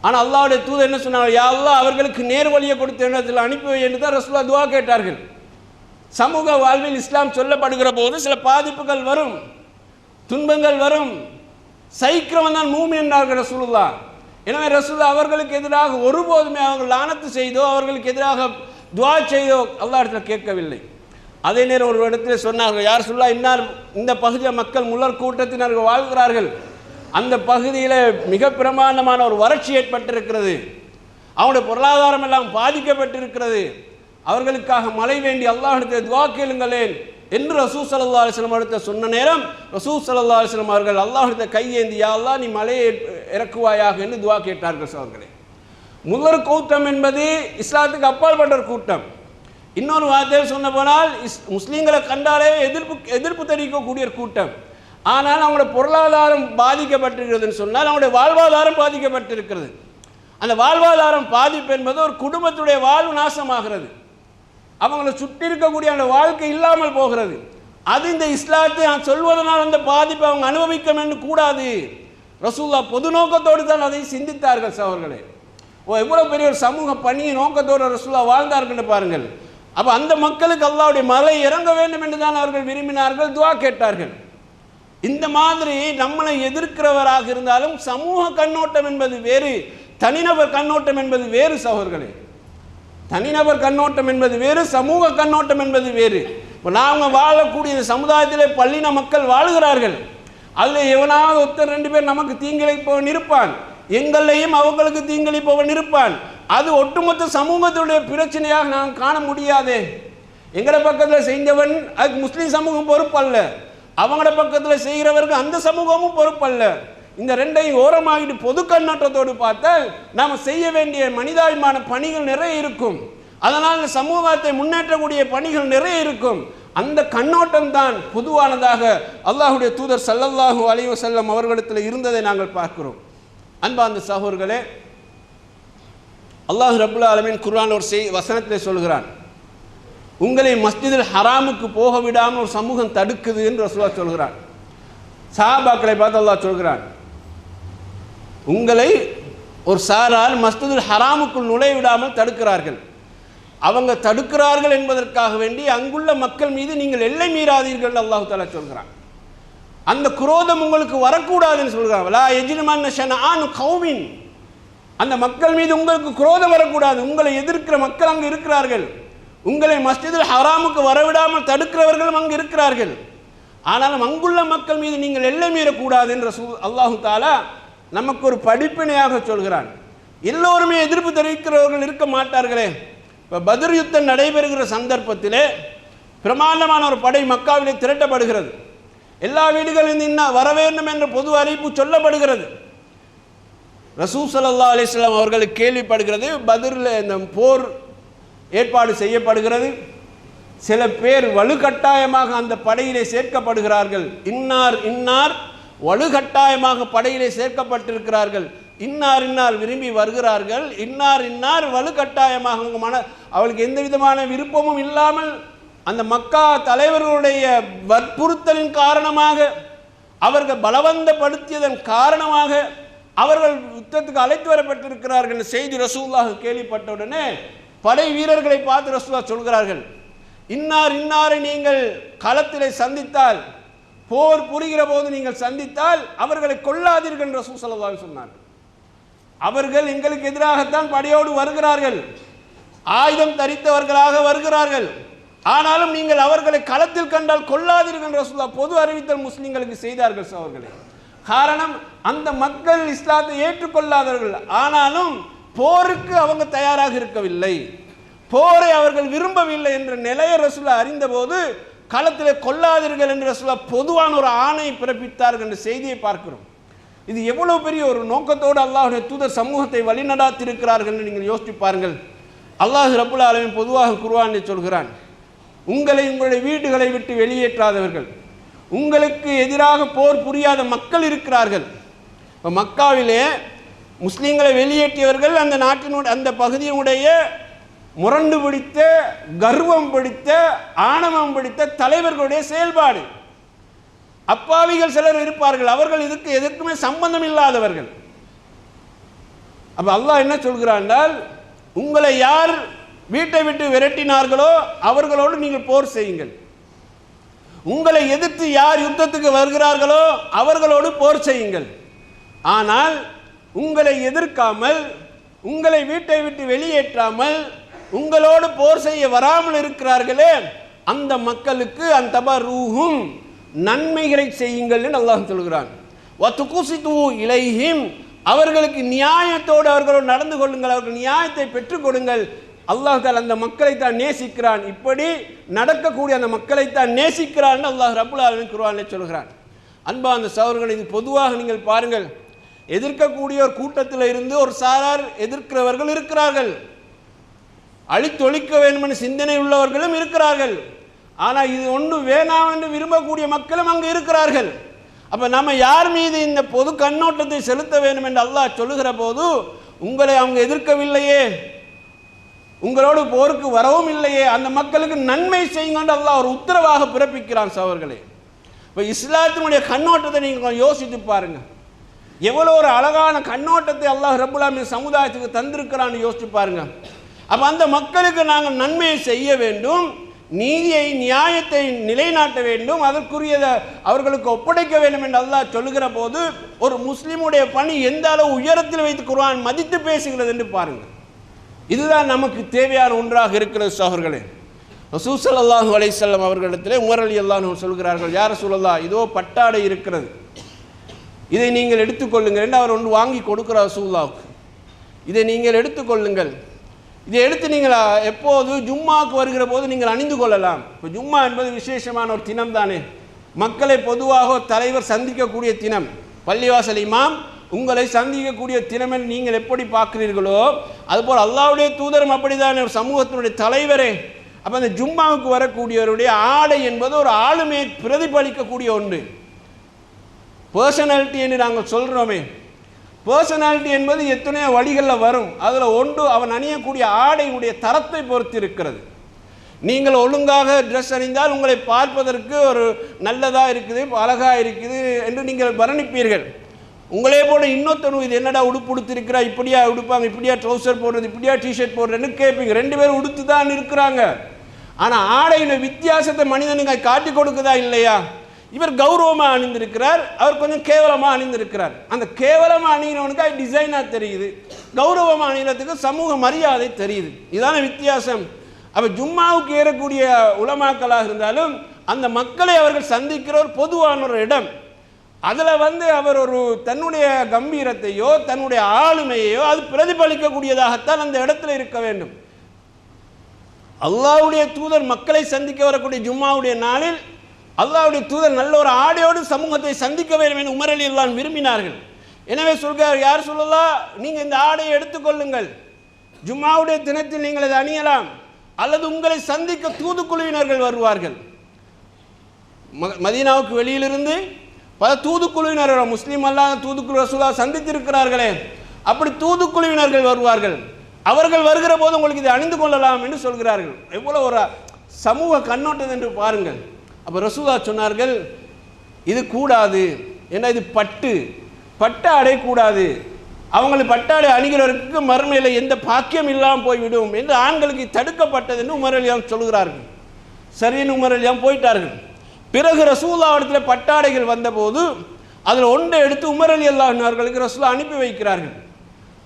ஆனால் அல்லாஹ்வுடைய தூதர் என்ன சொன்னாங்க, யா அல்லாஹ் அவர்களுக்கு நேர் வழியை கொடுத்த இடத்தில் அனுப்பி வை என்று தான் ரசூலுல்லாஹ் துஆ கேட்டார்கள். சமூக வாழ்வில் இஸ்லாம் சொல்லப்படுகிற போது சில பாதிப்புகள் வரும், துன்பங்கள் வரும், சைக்கிரவன் தான் மூமின் என்றார்கள் ரசூலுல்லாஹ். எனவே ரசூலுல்லாஹ் அவர்களுக்கு எதிராக ஒருபோதுமே அவர்கள் லானத்து செய்தோ அவர்களுக்கு எதிராக துஆ செய்தோ அல்லாஹ் இடத்துல கேட்கவில்லை. அதே நேரம் ஒரு இடத்துல சொன்னார்கள், யார் சொல்லா இன்னார் இந்த பகுதியில் மக்கள் முல்லர் கூட்டத்தினர்கள் வாழ்கிறார்கள், அந்த பகுதியில் மிக பிரமாண்டமான ஒரு வறட்சி ஏற்பட்டிருக்கிறது, அவனுடைய பொருளாதாரம் எல்லாம் பாதிக்கப்பட்டிருக்கிறது, அவர்களுக்காக மழை வேண்டி அல்லாஹ்விடத்தில் துஆ கேளுங்களேன் என்று ரசூல் ஸல்லல்லாஹு அலைஹி வஸல்லம் அவர்கள் சொன்ன நேரம் ரசூல் ஸல்லல்லாஹு அலைஹி வஸல்லம் அவர்கள் அல்லாஹ்விடத்தில் கையேந்தி, யா அல்லாஹ் நீ மழையை இறக்குவாயாக என்று துஆ கேட்டார்கள். சகோதரர்களே, முல்லர் கூட்டம் என்பது இஸ்லாத்துக்கு அப்பாற்பட்ட ஒரு கூட்டம். இன்னொரு வார்த்தையில் சொன்ன போனால் முஸ்லீம்களை கண்டாலே எதிர்ப்பு தெரிவிக்கக்கூடிய ஒரு கூட்டம். ஆனால் அவங்களுடைய பொருளாதாரம் பாதிக்கப்பட்டிருக்கிறதுன்னு சொன்னால் அவங்களுடைய வாழ்வாதாரம் பாதிக்கப்பட்டிருக்கிறது. அந்த வாழ்வாதாரம் பாதிப்பு என்பது ஒரு குடும்பத்துடைய வாழ்வு நாசமாகிறது, அவங்களை சுற்றி இருக்கக்கூடிய அந்த வாழ்க்கை இல்லாமல் போகிறது. அது இந்த இஸ்லாத்தை நான் சொல்வதனால் அந்த பாதிப்பை அவங்க அனுபவிக்க வேண்டும் கூடாது. ரசூலுல்லாஹ் பொது நோக்கத்தோடு தான் அதை சிந்தித்தார்கள். சகோதரர்களே, எவ்வளவு பெரிய ஒரு சமூக பணியை நோக்கத்தோடு ரசூலுல்லாஹ் வாழ்ந்தார்கள் பாருங்கள். அப்போ அந்த மக்களுக்கு அல்லாஹ்வுடைய மழை இறங்க வேண்டும் என்று தான் அவர்கள் விரும்பினார்கள், துஆ கேட்டார்கள். இந்த மாதிரி நம்மளை எதிர்க்கிறவராக இருந்தாலும் சமூக கண்ணோட்டம் என்பது வேறு, தனிநபர் கண்ணோட்டம் என்பது வேறு. சகோதரர்களே, தனிநபர் கண்ணோட்டம் என்பது வேறு, சமூக கண்ணோட்டம் என்பது வேறு. இப்போ நாங்கள் வாழக்கூடிய சமுதாயத்திலே பள்ளின மக்கள் வாழுகிறார்கள், அதில் எவனாவது ஒருத்தர் ரெண்டு பேர் நமக்கு தீங்கிழைப்பவன் இருப்பான், எங்களையும் அவங்களுக்கு தீங்கிழைப்பவன் இருப்பான். அது ஒட்டுமொத்த சமூகத்துடைய பிரச்சனையாக நாம் காண முடியாதே. எங்கட பக்கத்தில் செய்தவன் அதுக்கு முஸ்லீம் சமூகம் பொறுப்பல்ல, அவங்களோட பக்கத்தில் செய்கிறவர்கள் அந்த சமூகமும் பொறுப்பல்ல. இந்த ரெண்டையும் ஓரமாகிட்டு பொது கண்ணோட்டத்தோடு பார்த்தால் நாம் செய்ய வேண்டிய மனிதாபிமான பணிகள் நிறைய இருக்கும். அதனால் இந்த சமூகத்தை முன்னேற்றக்கூடிய பணிகள் நிறைய இருக்கும். அந்த கண்ணோட்டம் தான் பொதுவானதாக அல்லாஹ்வுடைய தூதர் ஸல்லல்லாஹு அலைஹி வஸல்லம் அவர்களிடத்தில் இருந்ததை நாங்கள் பார்க்கிறோம். அன்பார்ந்த சகோதரர்களே, அல்லாஹ் ரப்புல் ஆலமீன் குர்ஆன் ஒரு வசனத்தில் சொல்கிறான், உங்களை மஸ்ஜிதுல் ஹராமுக்கு போக விடாமல் ஒரு சமூகம் தடுக்குது என்று ரசூலுல்லாஹ் சொல்கிறான். சஹாபாக்களை பார்த்து அல்லாஹ் சொல்கிறான், உங்களை ஒரு சாரார் மஸ்ஜிதுல் ஹராமுக்குள் நுழைய விடாமல் தடுக்கிறார்கள். அவங்க தடுக்கிறார்கள் என்பதற்காக வேண்டி அங்குள்ள மக்கள் மீது நீங்கள் எல்லை மீறாதீர்கள் அல்லாஹ் தஆலா சொல்கிறான். அந்த குரோதம் உங்களுக்கு வரக்கூடாதுன்னு சொல்கிறாங்க. லா யஜ்ரிமன்ன ஷனஆனு கௌமின், அந்த மக்கள் மீது உங்களுக்கு குரோதம் வரக்கூடாது. உங்களை எதிர்க்கிற மக்கள் அங்கு இருக்கிறார்கள், உங்களை மஸ்ஜிதுல் ஹராமுக்கு வரவிடாமல் தடுக்கிறவர்களும் அங்கு இருக்கிறார்கள். ஆனாலும் அங்குள்ள மக்கள் மீது நீங்கள் எல்லை மீறக்கூடாது என்று அல்லாஹு தாலா நமக்கு ஒரு படிப்பினையாக சொல்கிறான். எல்லோருமே எதிர்ப்பு தெரிவிக்கிறவர்கள் இருக்க மாட்டார்களே. இப்போ பத்ர் யுத்தம் நடைபெறுகிற சந்தர்ப்பத்திலே பிரமாண்டமான ஒரு படை மக்காவிலே திரட்டப்படுகிறது. எல்லா வீடுகளிலும் வர வேண்டும் என்ற பொது அறிவிப்பு சொல்லப்படுகிறது. ரசூல் ஸல்லல்லாஹு அலைஹி வஸல்லம் அவர்களுக்கு கேள்விப்படுகிறது, பத்ரில் இந்த போர் ஏற்பாடு செய்யப்படுகிறது. சில பேர் வலுக்கட்டாயமாக அந்த படையிலே சேர்க்கப்படுகிறார்கள். இன்னார் இன்னார் வலுக்கட்டாயமாக படையிலே சேர்க்கப்பட்டிருக்கிறார்கள், இன்னார் இன்னார் விரும்பி வருகிறார்கள், இன்னார் இன்னார் வலுக்கட்டாயமாக அவளுக்கு எந்த விதமான விருப்பமும் இல்லாமல் அந்த மக்கா தலைவர்களுடைய வற்புறுத்தலின் காரணமாக, அவர்கள் பலவந்தப்படுத்தியதன் காரணமாக அவர்கள் யுத்தத்துக்கு அழைத்து வரப்பட்டிருக்கிறார்கள். செய்தி ரசூலுல்லாஹ் கேள்விப்பட்டவுடனே படை வீரர்களை பார்த்து ரசூலுல்லாஹ் சொல்கிறார்கள், இன்னார் இன்னாரை நீங்கள் களத்திலே சந்தித்தால், போர் புரிகிற போது நீங்கள் சந்தித்தால் அவர்களை கொல்லாதீர்கள் என்று ரசூல் ஸல்லல்லாஹு அலைஹி வஸல்லம் சொன்னார்கள். அவர்கள் எங்களுக்கு எதிராகத்தான் படையோடு வருகிறார்கள், ஆயுதம் தரித்தவர்களாக வருகிறார்கள், ஆனாலும் நீங்கள் அவர்களை களத்தில் கண்டால் கொல்லாதீர்கள் என்று ரசூலுல்லாஹ் பொது அறிவித்தல் முஸ்லிம்களுக்கு செய்தார்கள். அவர்களே காரணம், அந்த மக்கள் இஸ்லாத்தை ஏற்றுக்கொள்ளாதவர்கள், ஆனாலும் போருக்கு அவங்க தயாராக இருக்கவில்லை, போரை அவர்கள் விரும்பவில்லை என்ற நிலையை ரசூலுல்லாஹ் அறிந்தபோது களத்திலே கொல்லாதீர்கள் என்று ரசூலுல்லாஹ் பொதுவான ஒரு ஆணை பிறப்பித்தார்கள் என்ற செய்தியை பார்க்கிறோம். இது எவ்வளவு பெரிய ஒரு நோக்கத்தோடு அல்லாஹ்வுடைய தூதர் சமூகத்தை வழிநடாத்திருக்கிறார்கள் என்று நீங்கள் யோசித்து பாருங்கள். அல்லாஹ் ரப்புல் ஆலமீன் பொதுவாக குர்ஆனில் சொல்கிறான், உங்களை உங்களுடைய வீடுகளை விட்டு வெளியேற்றாதவர்கள், உங்களுக்கு எதிராக போர் புரியாத மக்கள் இருக்கிறார்கள். இப்போ மக்காவிலே முஸ்லீம்களை வெளியேற்றியவர்கள் அந்த நாட்டினுடைய அந்த பகுதியினுடைய முரண்டு பிடித்த, கர்வம் பிடித்த, ஆணவம் பிடித்த தலைவர்களுடைய செயல்பாடு. அப்பாவிகள் சிலர் இருப்பார்கள், அவர்கள் இதுக்கு எதற்குமே சம்பந்தம் இல்லாதவர்கள். அப்போ அல்லாஹ் என்ன சொல்கிறான் என்றால், உங்களை யார் வீட்டை விட்டு விரட்டினார்களோ அவர்களோடு நீங்கள் போர் செய்யுங்கள், உங்களை எதிர்த்து யார் யுத்தத்துக்கு வருகிறார்களோ அவர்களோடு போர் செய்யுங்கள். ஆனால் உங்களை எதிர்க்காமல், உங்களை வீட்டை விட்டு வெளியேற்றாமல், உங்களோடு போர் செய்ய வராமல் இருக்கிறார்களே அந்த மக்களுக்கு அந்த ரூஹும் நன்மைகளை செய்யுங்கள் என்று அல்லாஹ் சொல்கிறான். வத்துகுசிது இலைஹிம், அவர்களுக்கு நியாயத்தோடு அவர்களோடு நடந்து கொள்ளுங்கள், அவர்கள் நியாயத்தை பெற்றுக் கொடுங்கள். அல்லாஹ் தால் அந்த மக்களை தான் நேசிக்கிறான், இப்படி நடக்கக்கூடிய அந்த மக்களை தான் நேசிக்கிறான் அல்லாஹ் ரப்புல் ஆலமீன் குர்ஆனில் சொல்கிறான். அன்பா அந்த சகோதரர்கள், இது பொதுவாக நீங்கள் பாருங்கள், எதிர்க்கக்கூடிய ஒரு கூட்டத்தில் இருந்து ஒரு சாரார் எதிர்க்கிறவர்கள் இருக்கிறார்கள், அழித்தொழிக்க வேண்டும் என்ற சிந்தனை உள்ளவர்களும் இருக்கிறார்கள், ஆனால் இது ஒன்று வேணாம் என்று விரும்பக்கூடிய மக்களும் அங்கு இருக்கிறார்கள். அப்போ நம்ம யார் மீது இந்த பொது கண்ணோட்டத்தை செலுத்த வேண்டும் என்று அல்லாஹ் சொல்லுகிற போது, உங்களை அவங்க எதிர்க்கவில்லையே, உங்களோடு போருக்கு வரவும் இல்லையே, அந்த மக்களுக்கு நன்மை செய்யுங்க அல்லாஹ் ஒரு உத்தரவாக பிறப்பிக்கிறான். சகோதரர்களே, இப்போ இஸ்லாத்தினுடைய கண்ணோட்டத்தை நீங்கள் யோசித்து பாருங்க, எவ்வளோ ஒரு அழகான கண்ணோட்டத்தை அல்லாஹ் ரப்புல் ஆலமீன் சமுதாயத்துக்கு தந்திருக்கிறான்னு யோசித்து பாருங்க. அப்போ அந்த மக்களுக்கு நாங்கள் நன்மையை செய்ய வேண்டும், நீதியை நியாயத்தை நிலைநாட்ட வேண்டும், அதற்குரியதை அவர்களுக்கு ஒப்படைக்க வேண்டும் என்று அல்லாஹ் சொல்லுகிற போது ஒரு முஸ்லீமுடைய பணி எந்த அளவு உயரத்தில் வைத்து குர்ஆன் மதித்து பேசுகிறது என்று பாருங்கள். இதுதான் நமக்கு தேவையான ஒன்றாக இருக்கிறது. சகோதரர்களே, ரசூல் ஸல்லல்லாஹு அலைஹி வஸல்லம் அவர்களிடத்திலே உமர் ரலியல்லாஹு அன்ஹு சொல்கிறார்கள், யா ரசூலல்லாஹ், இதோ பட்டாடை இருக்கிறது, இதை நீங்கள் எடுத்துக்கொள்ளுங்கள் என்று அவர் ஒன்று வாங்கி கொடுக்கிறார் ரசூலுல்லாஹ்வுக்கு. இதை நீங்கள் எடுத்துக்கொள்ளுங்கள், இதை எடுத்து நீங்கள் எப்போது ஜும்மாவுக்கு வருகிற போது நீங்கள் அணிந்து கொள்ளலாம். இப்போ ஜும்மா என்பது விசேஷமான ஒரு தினம் தானே, மக்களை பொதுவாக தலைவர் சந்திக்கக்கூடிய தினம், பள்ளிவாசல் இமாம் உங்களை சந்திக்கக்கூடிய தினம் என்று நீங்கள் எப்படி பார்க்கிறீர்களோ அதுபோல் அல்லாஹ்வுடைய தூதரும் அப்படிதான் ஒரு சமூகத்தினுடைய தலைவரே. அப்போ அந்த ஜும்மாவுக்கு வரக்கூடியவருடைய ஆடை என்பது ஒரு ஆளுமையை பிரதிபலிக்கக்கூடிய ஒன்று. பர்சனாலிட்டி என்று நாங்கள் சொல்கிறோமே, பர்சனாலிட்டி என்பது எத்தனையோ வழிகளில் வரும், அதில் ஒன்று அவன் அணியக்கூடிய ஆடையுடைய தரத்தை பொறுத்து இருக்கிறது. நீங்கள் ஒழுங்காக ட்ரெஸ் அணிந்தால் உங்களை பார்ப்பதற்கு ஒரு நல்லதாக இருக்குது, அழகாக இருக்குது என்று நீங்கள் வர்ணிப்பீர்கள். உங்களே போல இன்னொருத்தனும் இது என்னடா உடுப்பு உடுத்திருக்கிறா, இப்படியா உடுப்பாங்க, இப்படியா ட்ரௌசர் போடுறது, இப்படியா டிஷர்ட் போடுறதுன்னு கேட்பீங்க. ரெண்டு பேரும் உடுத்து தான் இருக்கிறாங்க, ஆனால் ஆடையின வித்தியாசத்தை மனிதனுங்க காட்டி கொடுக்குதா இல்லையா? இவர் கௌரவமாக அணிந்திருக்கிறார், அவர் கொஞ்சம் கேவலமாக அணிந்திருக்கிறார். அந்த கேவலமாக அணிகிறவனுக்கு அது டிசைனாக தெரியுது, கௌரவமாக அணிகிறதுக்கு சமூக மரியாதை தெரியுது. இதான வித்தியாசம். அப்போ ஜும்மாவுக்கு ஏறக்கூடிய உலமாக்களாக இருந்தாலும் அந்த மக்களை அவர்கள் சந்திக்கிற ஒரு பொதுவான ஒரு இடம். அதில் அவர் ஒரு தன்னுடைய கம்பீரத்தையோ தன்னுடைய ஆளுமையோ அது பிரதிபலிக்கக்கூடியதாகத்தான் அந்த இடத்துல இருக்க வேண்டும். அல்லாஹ்வுடைய தூதர் மக்களை சந்திக்க வரக்கூடிய ஜும்மாவுடைய நாளில் அல்லாஹ்வுடைய தூதர் நல்ல ஒரு ஆடையோடு சமூகத்தை சந்திக்க வேண்டும் என்று உமர் ரலியல்லாஹு அன்ஹு விரும்பினார்கள். எனவே சொல்கிறார், யார் சொல்லலாம், நீங்கள் இந்த ஆடையை எடுத்துக்கொள்ளுங்கள், ஜும்மாவுடைய தினத்தில் நீங்கள் அதை அணியலாம், அல்லது உங்களை சந்திக்க தூதுக்குழுவினர்கள் வருவார்கள். மதீனாவுக்கு வெளியிலிருந்து பல தூதுக்குழுவினர், முஸ்லீம் அல்லாத தூதுக்குழு ரசூலுல்லாஹ் சந்தித்திருக்கிறார்களே, அப்படி தூதுக்குழுவினர்கள் வருவார்கள். அவர்கள் வருகிற போது உங்களுக்கு இதை அணிந்து கொள்ளலாம் என்று சொல்கிறார்கள். எவ்வளோ ஒரு சமூக கண்ணோட்டம் என்று பாருங்கள். அப்போ ரசூலுல்லாஹ் சொன்னார்கள், இது கூடாது, ஏன்னா இது பட்டு அடையக்கூடாது, அவங்களுக்கு பட்டாடை அணிகிறவருக்கு மறுமையில் எந்த பாக்கியம் இல்லாமல் போய்விடும் என்று ஆண்களுக்கு தடுக்கப்பட்டது என்று உமர் ரலியல்லாஹு சொல்கிறார்கள். சரின்னு உமர் ரலியல்லாஹு போயிட்டார்கள். பிறகு ரசூலுல்லாஹ் இடத்துல பட்டாடைகள் வந்தபோது அதில் ஒன்றை எடுத்து உமர் ரலியல்லாஹு அவர்களுக்கு ரசூலுல்லாஹ் அனுப்பி வைக்கிறார்கள்.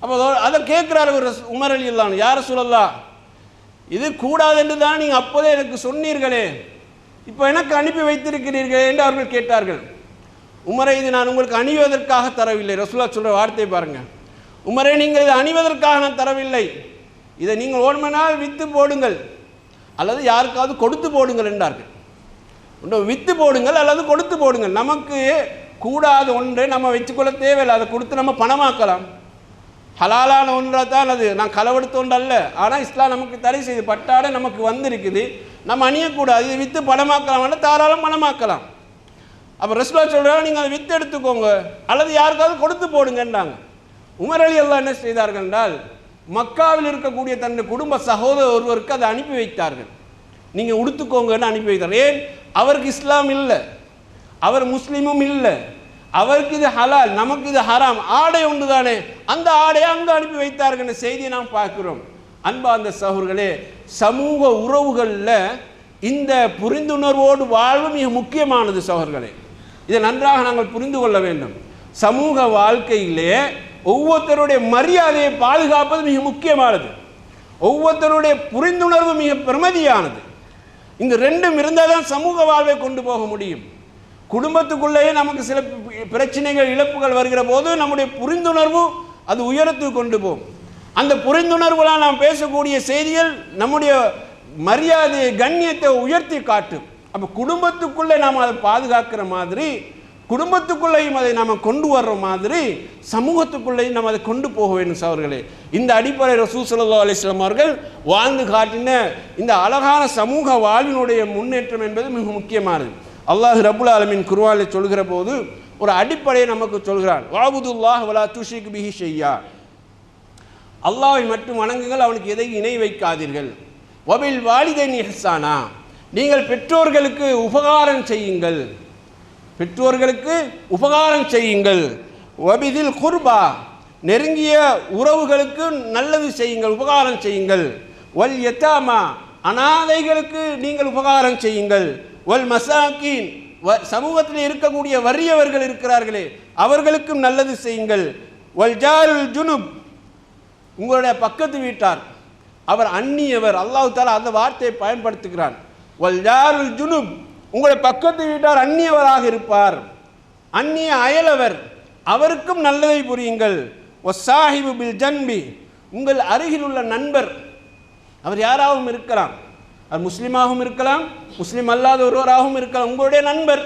அப்போ அதை கேட்குறார்கள் உமர் ரலியல்லாஹு, யார் ரசூலல்லாஹ், இது கூடாது என்று தான் நீங்கள் அப்போதே எனக்கு சொன்னீர்களே, இப்போ எனக்கு அனுப்பி வைத்திருக்கிறீர்கள் என்று அவர்கள் கேட்டார்கள். உமரை, இது நான் உங்களுக்கு அணிவதற்காக தரவில்லை. ரசூலுல்லாஹ் சொல்கிற வார்த்தை பாருங்கள், உமரை நீங்கள் இதை அணிவதற்காக நான் தரவில்லை, இதை நீங்கள் ஓடுமனால் விற்று போடுங்கள் அல்லது யாருக்காவது கொடுத்து போடுங்கள் என்றார்கள். விற்று போடுங்கள் அல்லது கொடுத்து போடுங்கள், நமக்கு கூடாத ஒன்றை நம்ம வச்சுக்கொள்ள தேவையில்லை, அதை கொடுத்து நம்ம பணமாக்கலாம். ஹலாலான ஒன்றாக தான் அது, நான் களவெடுத்த ஒன்று அல்ல. ஆனால் இஸ்லாம் நமக்கு தடை செய்து, பட்டாடை நமக்கு வந்திருக்குது, நம்ம அணியக்கூடாது, இது விற்று பணமாக்கலாம், தாராளம் பணமாக்கலாம். அப்போ ரசூலுல்லாஹ் சொல்கிறாங்க, நீங்கள் அதை விற்று எடுத்துக்கோங்க அல்லது யாருக்காவது கொடுத்து போடுங்கன்றாங்க. உமர் ரலியல்லாஹு என்ன செய்தார்கள் என்றால், மக்காவில் இருக்கக்கூடிய தன்னுடைய குடும்ப சகோதரர் ஒருவருக்கு அதை அனுப்பி வைத்தார்கள். நீங்கள் உடுத்துக்கோங்கன்னு அனுப்பி வைத்தார். ஏன்? அவருக்கு இஸ்லாம் இல்லை, அவர் முஸ்லீமும் இல்லை, அவருக்கு இது ஹலால், நமக்கு இது ஹராம், ஆடை ஒன்று தானே, அந்த ஆடையை அங்கே அனுப்பி வைத்தார்கள் செய்தியை நாம் பார்க்கிறோம். அன்பார்ந்த சகோதரர்களே, சமூக உறவுகளில் இந்த புரிந்துணர்வோடு வாழ்வு மிக முக்கியமானது சகோதரர்களே. இதை நன்றாக நாங்கள் புரிந்து கொள்ள வேண்டும். சமூக வாழ்க்கையிலே ஒவ்வொருத்தருடைய மரியாதையை பாதுகாப்பது மிக முக்கியமானது, ஒவ்வொருத்தருடைய புரிந்துணர்வு மிக பிரமதியானது. இந்த ரெண்டும் இருந்தால் தான் சமூக வாழ்வை கொண்டு போக முடியும். குடும்பத்துக்குள்ளேயே நமக்கு சில பிரச்சனைகள் இழப்புகள் வருகிற போது நம்முடைய புரிந்துணர்வு அது உயரத்துக்கு கொண்டு போகும். அந்த புரிந்துணர்வுலாம் நாம் பேசக்கூடிய செய்திகள் நம்முடைய மரியாதையை கண்ணியத்தை உயர்த்தி காட்டும். அப்போ குடும்பத்துக்குள்ளே நாம் அதை பாதுகாக்கிற மாதிரி, குடும்பத்துக்குள்ளேயும் அதை நாம் கொண்டு வர்ற மாதிரி சமூகத்துக்குள்ளேயும் நம்ம அதை கொண்டு போக வேண்டும் சகோதரர்களே. இந்த அடிப்படை ரசூல் ஸல்லல்லாஹு அலைஹி வஸல்லம் அவர்கள் வாழ்ந்து காட்டின இந்த அழகான சமூக வாழ்வினுடைய முன்னேற்றம் என்பது மிக முக்கியமானது. அல்லாஹ் ரப்புல் ஆலமீன் குர்ஆனில் சொல்கிற போது ஒரு அடிப்படையை நமக்கு சொல்கிறான், வஅபுதுல்லாஹ் வலா துஷ்ரிகு பிஹி ஷையா, அல்லாஹ்வை மட்டும் வணங்குங்கள், அவனுக்கு எதை இணை வைக்காதீர்கள். வபில் வாலிதைனி இஹ்சானா, நீங்கள் பெற்றோர்களுக்கு உபகாரம் செய்யுங்கள், பெற்றோர்களுக்கு உபகாரம் செய்யுங்கள். வபிதில் குர்பா, நெருங்கிய உறவுகளுக்கு நல்லது செய்யுங்கள், உபகாரம் செய்யுங்கள். வல் யதாமா, அனாதைகளுக்கு நீங்கள் உபகாரம் செய்யுங்கள். வல் மசாக்கீன், சமூகத்தில் இருக்கக்கூடிய வறியவர்கள் இருக்கிறார்களே அவர்களுக்கும் நல்லது செய்யுங்கள். வல் ஜாருல் ஜுனுப், உங்களுடைய பக்கத்து வீட்டார், அவர் அந்நியவர், அல்லாஹ் தஆலா அந்த வார்த்தையை பயன்படுத்துகிறான். வல் ஜாருல் ஜுனுப், உங்களுடைய பக்கத்து வீட்டார் அந்நியவராக இருப்பார், அந்நிய அயலவர், அவருக்கும் நல்லதை புரியுங்கள். வஸ்ஸாஹிபு பில் ஜன்பி, உங்கள் அருகில் உள்ள நண்பர், அவர் யாராகவும் இருக்கலாம், அவர் முஸ்லீமாகவும் இருக்கலாம், முஸ்லீம் அல்லாத ஒருவராகவும் இருக்கலாம், உங்களுடைய நண்பர்,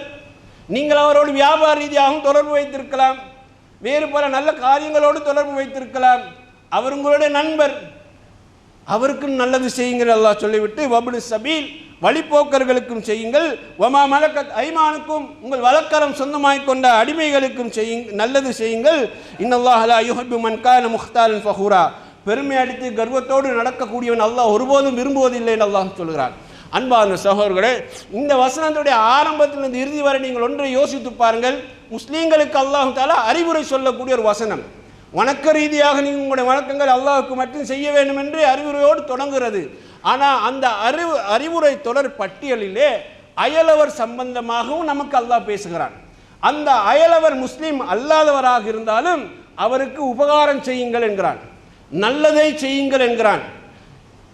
நீங்கள் அவரோடு வியாபார ரீதியாகவும் தொடர்பு வைத்திருக்கலாம், வேறு பல நல்ல காரியங்களோடு தொடர்பு வைத்திருக்கலாம், அவர் உங்களுடைய நண்பர், அவருக்கும் நல்லது செய்யுங்கள் அல்லாஹ் சொல்லிவிட்டு வப்னு சபீல், வழிப்போக்கர்களுக்கும் செய்யுங்கள். வமா மலக்கத் ஐமானுக்கும், உங்கள் வழக்கரம் சொந்தமாய் கொண்ட அடிமைகளுக்கும் நல்லது செய்யுங்கள். இன்னல்லாஹ் லா யுஹிப்பு மன் கான முஹ்தாலன் ஃபஹூரா, பெருமை அடித்து கர்வத்தோடு நடக்கக்கூடியவன் அல்லாஹ் ஒருபோதும் விரும்புவதில்லை என்று அல்லாஹ் சொல்கிறான். அன்பார்ந்த சகோதரர்களே, இந்த வசனத்துடைய ஆரம்பத்திலிருந்து இறுதி வரை நீங்கள் ஒன்றை யோசித்து பாருங்கள். முஸ்லீம்களுக்கு அல்லாஹ் தஆலா அறிவுரை சொல்லக்கூடிய ஒரு வசனம். வணக்க ரீதியாக நீங்கள் உங்களுடைய வணக்கங்கள் அல்லாஹ்வுக்கு மட்டும் செய்ய வேண்டும் என்று அறிவுரையோடு தொடங்குகிறது. ஆனால் அந்த அறிவுரை தொடர் பட்டியலிலே அயலவர் சம்பந்தமாகவும் நமக்கு அல்லாஹ் பேசுகிறான். அந்த அயலவர் முஸ்லீம் அல்லாதவராக இருந்தாலும் அவருக்கு உபகாரம் செய்யுங்கள் என்கிறான், நல்லதை செய்யுங்கள் என்கிறான்.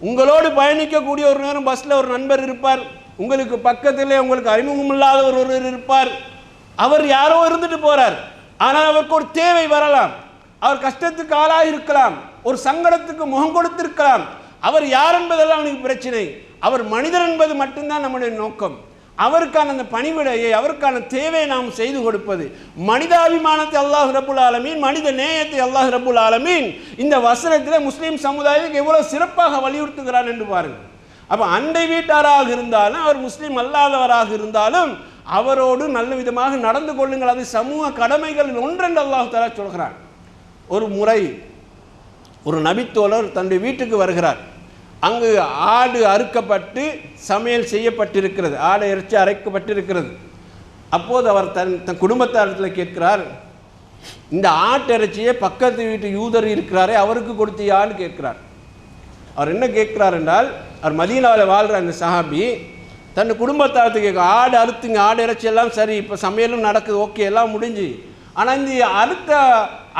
உங்களோடு பயணிக்கக்கூடிய ஒரு நேரம் பஸ்ஸில் ஒரு நண்பர் இருப்பார், உங்களுக்கு பக்கத்திலே உங்களுக்கு அறிமுகம் இல்லாத ஒருவர் இருப்பார். அவர் யாரோ இருந்துட்டு போறார், ஆனால் அவருக்கு ஒரு தேவை வரலாம், அவர் கஷ்டத்துக்கு ஆளாக இருக்கலாம், ஒரு சங்கடத்துக்கு முகம் கொடுத்திருக்கலாம். அவர் யார் என்பதெல்லாம் அவனுக்கு பிரச்சனை, அவர் மனிதர் என்பது மட்டும்தான் நம்முடைய நோக்கம். அவருக்கான அந்த பணிவிடையை, அவருக்கான தேவையை நாம் செய்து கொடுப்பது. மனிதாபிமானத்தை அல்லாஹ் ரப்புல் ஆலமீன், மனித நேயத்தை அல்லாஹ் ரப்புல் ஆலமீன் இந்த வசனத்தில் முஸ்லீம் சமுதாயத்துக்கு எவ்வளவு சிறப்பாக வலியுறுத்துகிறான் என்று பாருங்கள். அப்போ அண்டை வீட்டாராக இருந்தாலும் அவர் முஸ்லீம் அல்லாதவராக இருந்தாலும் அவரோடு நல்ல விதமாக நடந்து கொள்ளுங்கள், அது சமூக கடமைகள் ஒன்றென்று அல்லாஹ் தஆலா சொல்கிறான். ஒரு முறை ஒரு நபித்தோழர் தன்னுடைய வீட்டுக்கு வருகிறார். அங்கு ஆடு அறுக்கப்பட்டு சமையல் செய்யப்பட்டிருக்கிறது, ஆடு இறைச்சி அரைக்கப்பட்டிருக்கிறது. அப்போது அவர் தன் குடும்பத்தாரத்தில் கேட்கிறார், இந்த ஆட்டு இறைச்சியை பக்கத்து வீட்டு யூதர் இருக்கிறாரே அவருக்கு கொடுத்தியான்னு கேட்கிறார். அவர் என்ன கேட்கிறார் என்றால், அவர் மதீனாவில் வாழ்கிற அந்த சஹாபி தன் குடும்பத்தாரத்துக்கு கேட்க, ஆடு அறுத்துங்க, ஆடு இறைச்சி எல்லாம் சரி, இப்போ சமையலும் நடக்குது, ஓகே, எல்லாம் முடிஞ்சு. ஆனால் இந்த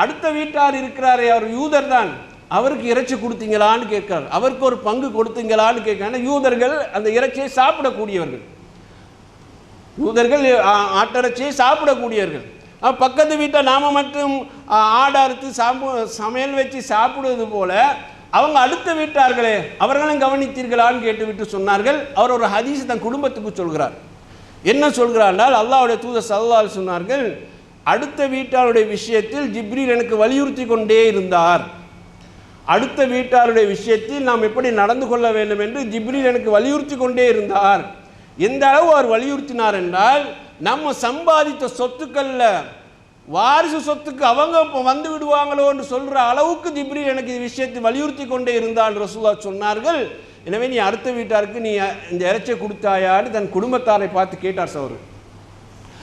அடுத்த வீட்டார் இருக்கிறாரே அவர் யூதர் தான், அவருக்கு இறைச்சி கொடுத்தீங்களான்னு கேட்கிறார், அவருக்கு ஒரு பங்கு கொடுத்தீங்களான்னு கேட்கிறார். யூதர்கள் அந்த இறைச்சியை சாப்பிடக்கூடியவர்கள், யூதர்கள் ஆட்டிறைச்சியை சாப்பிடக்கூடியவர்கள். பக்கத்து வீட்டை நாம மட்டும் ஆடு அறுத்து சமையல் வச்சு சாப்பிடுவது போல அவங்க அடுத்த வீட்டார்களே அவர்களும் கவனித்தீர்களான்னு கேட்டுவிட்டு சொன்னார்கள். அவர் ஒரு ஹதீஸ் தன் குடும்பத்துக்கு சொல்கிறார். என்ன சொல்கிறார் என்றால், அல்லாஹ்வுடைய தூதர் ஸல்லல்லாஹு அலைஹி சொன்னார்கள், அடுத்த வீட்டாருடைய விஷயத்தில் ஜிப்ரீல் எனக்கு வலியுறுத்தி கொண்டே இருந்தார். அடுத்த வீட்டாருடைய விஷயத்தில் நாம் எப்படி நடந்து கொள்ள வேண்டும் என்று ஜிப்ரீல் எனக்கு வலியுறுத்தி கொண்டே இருந்தார். எந்த அளவு அவர் வலியுறுத்தினார் என்றால், நம்ம சம்பாதித்த சொத்துக்கள்ல வாரிசு சொத்துக்கு அவங்க வந்து விடுவாங்களோ என்று சொல்ற அளவுக்கு ஜிப்ரீல் எனக்கு இந்த விஷயத்தை வலியுறுத்தி கொண்டே இருந்தார் ரசூலுல்லாஹ் சொன்னார்கள். எனவே நீ அடுத்த வீட்டாருக்கு நீ இந்த இறைச்சியை கொடுத்தாயான்னு தன் குடும்பத்தாரை பார்த்து கேட்டார் சௌரு.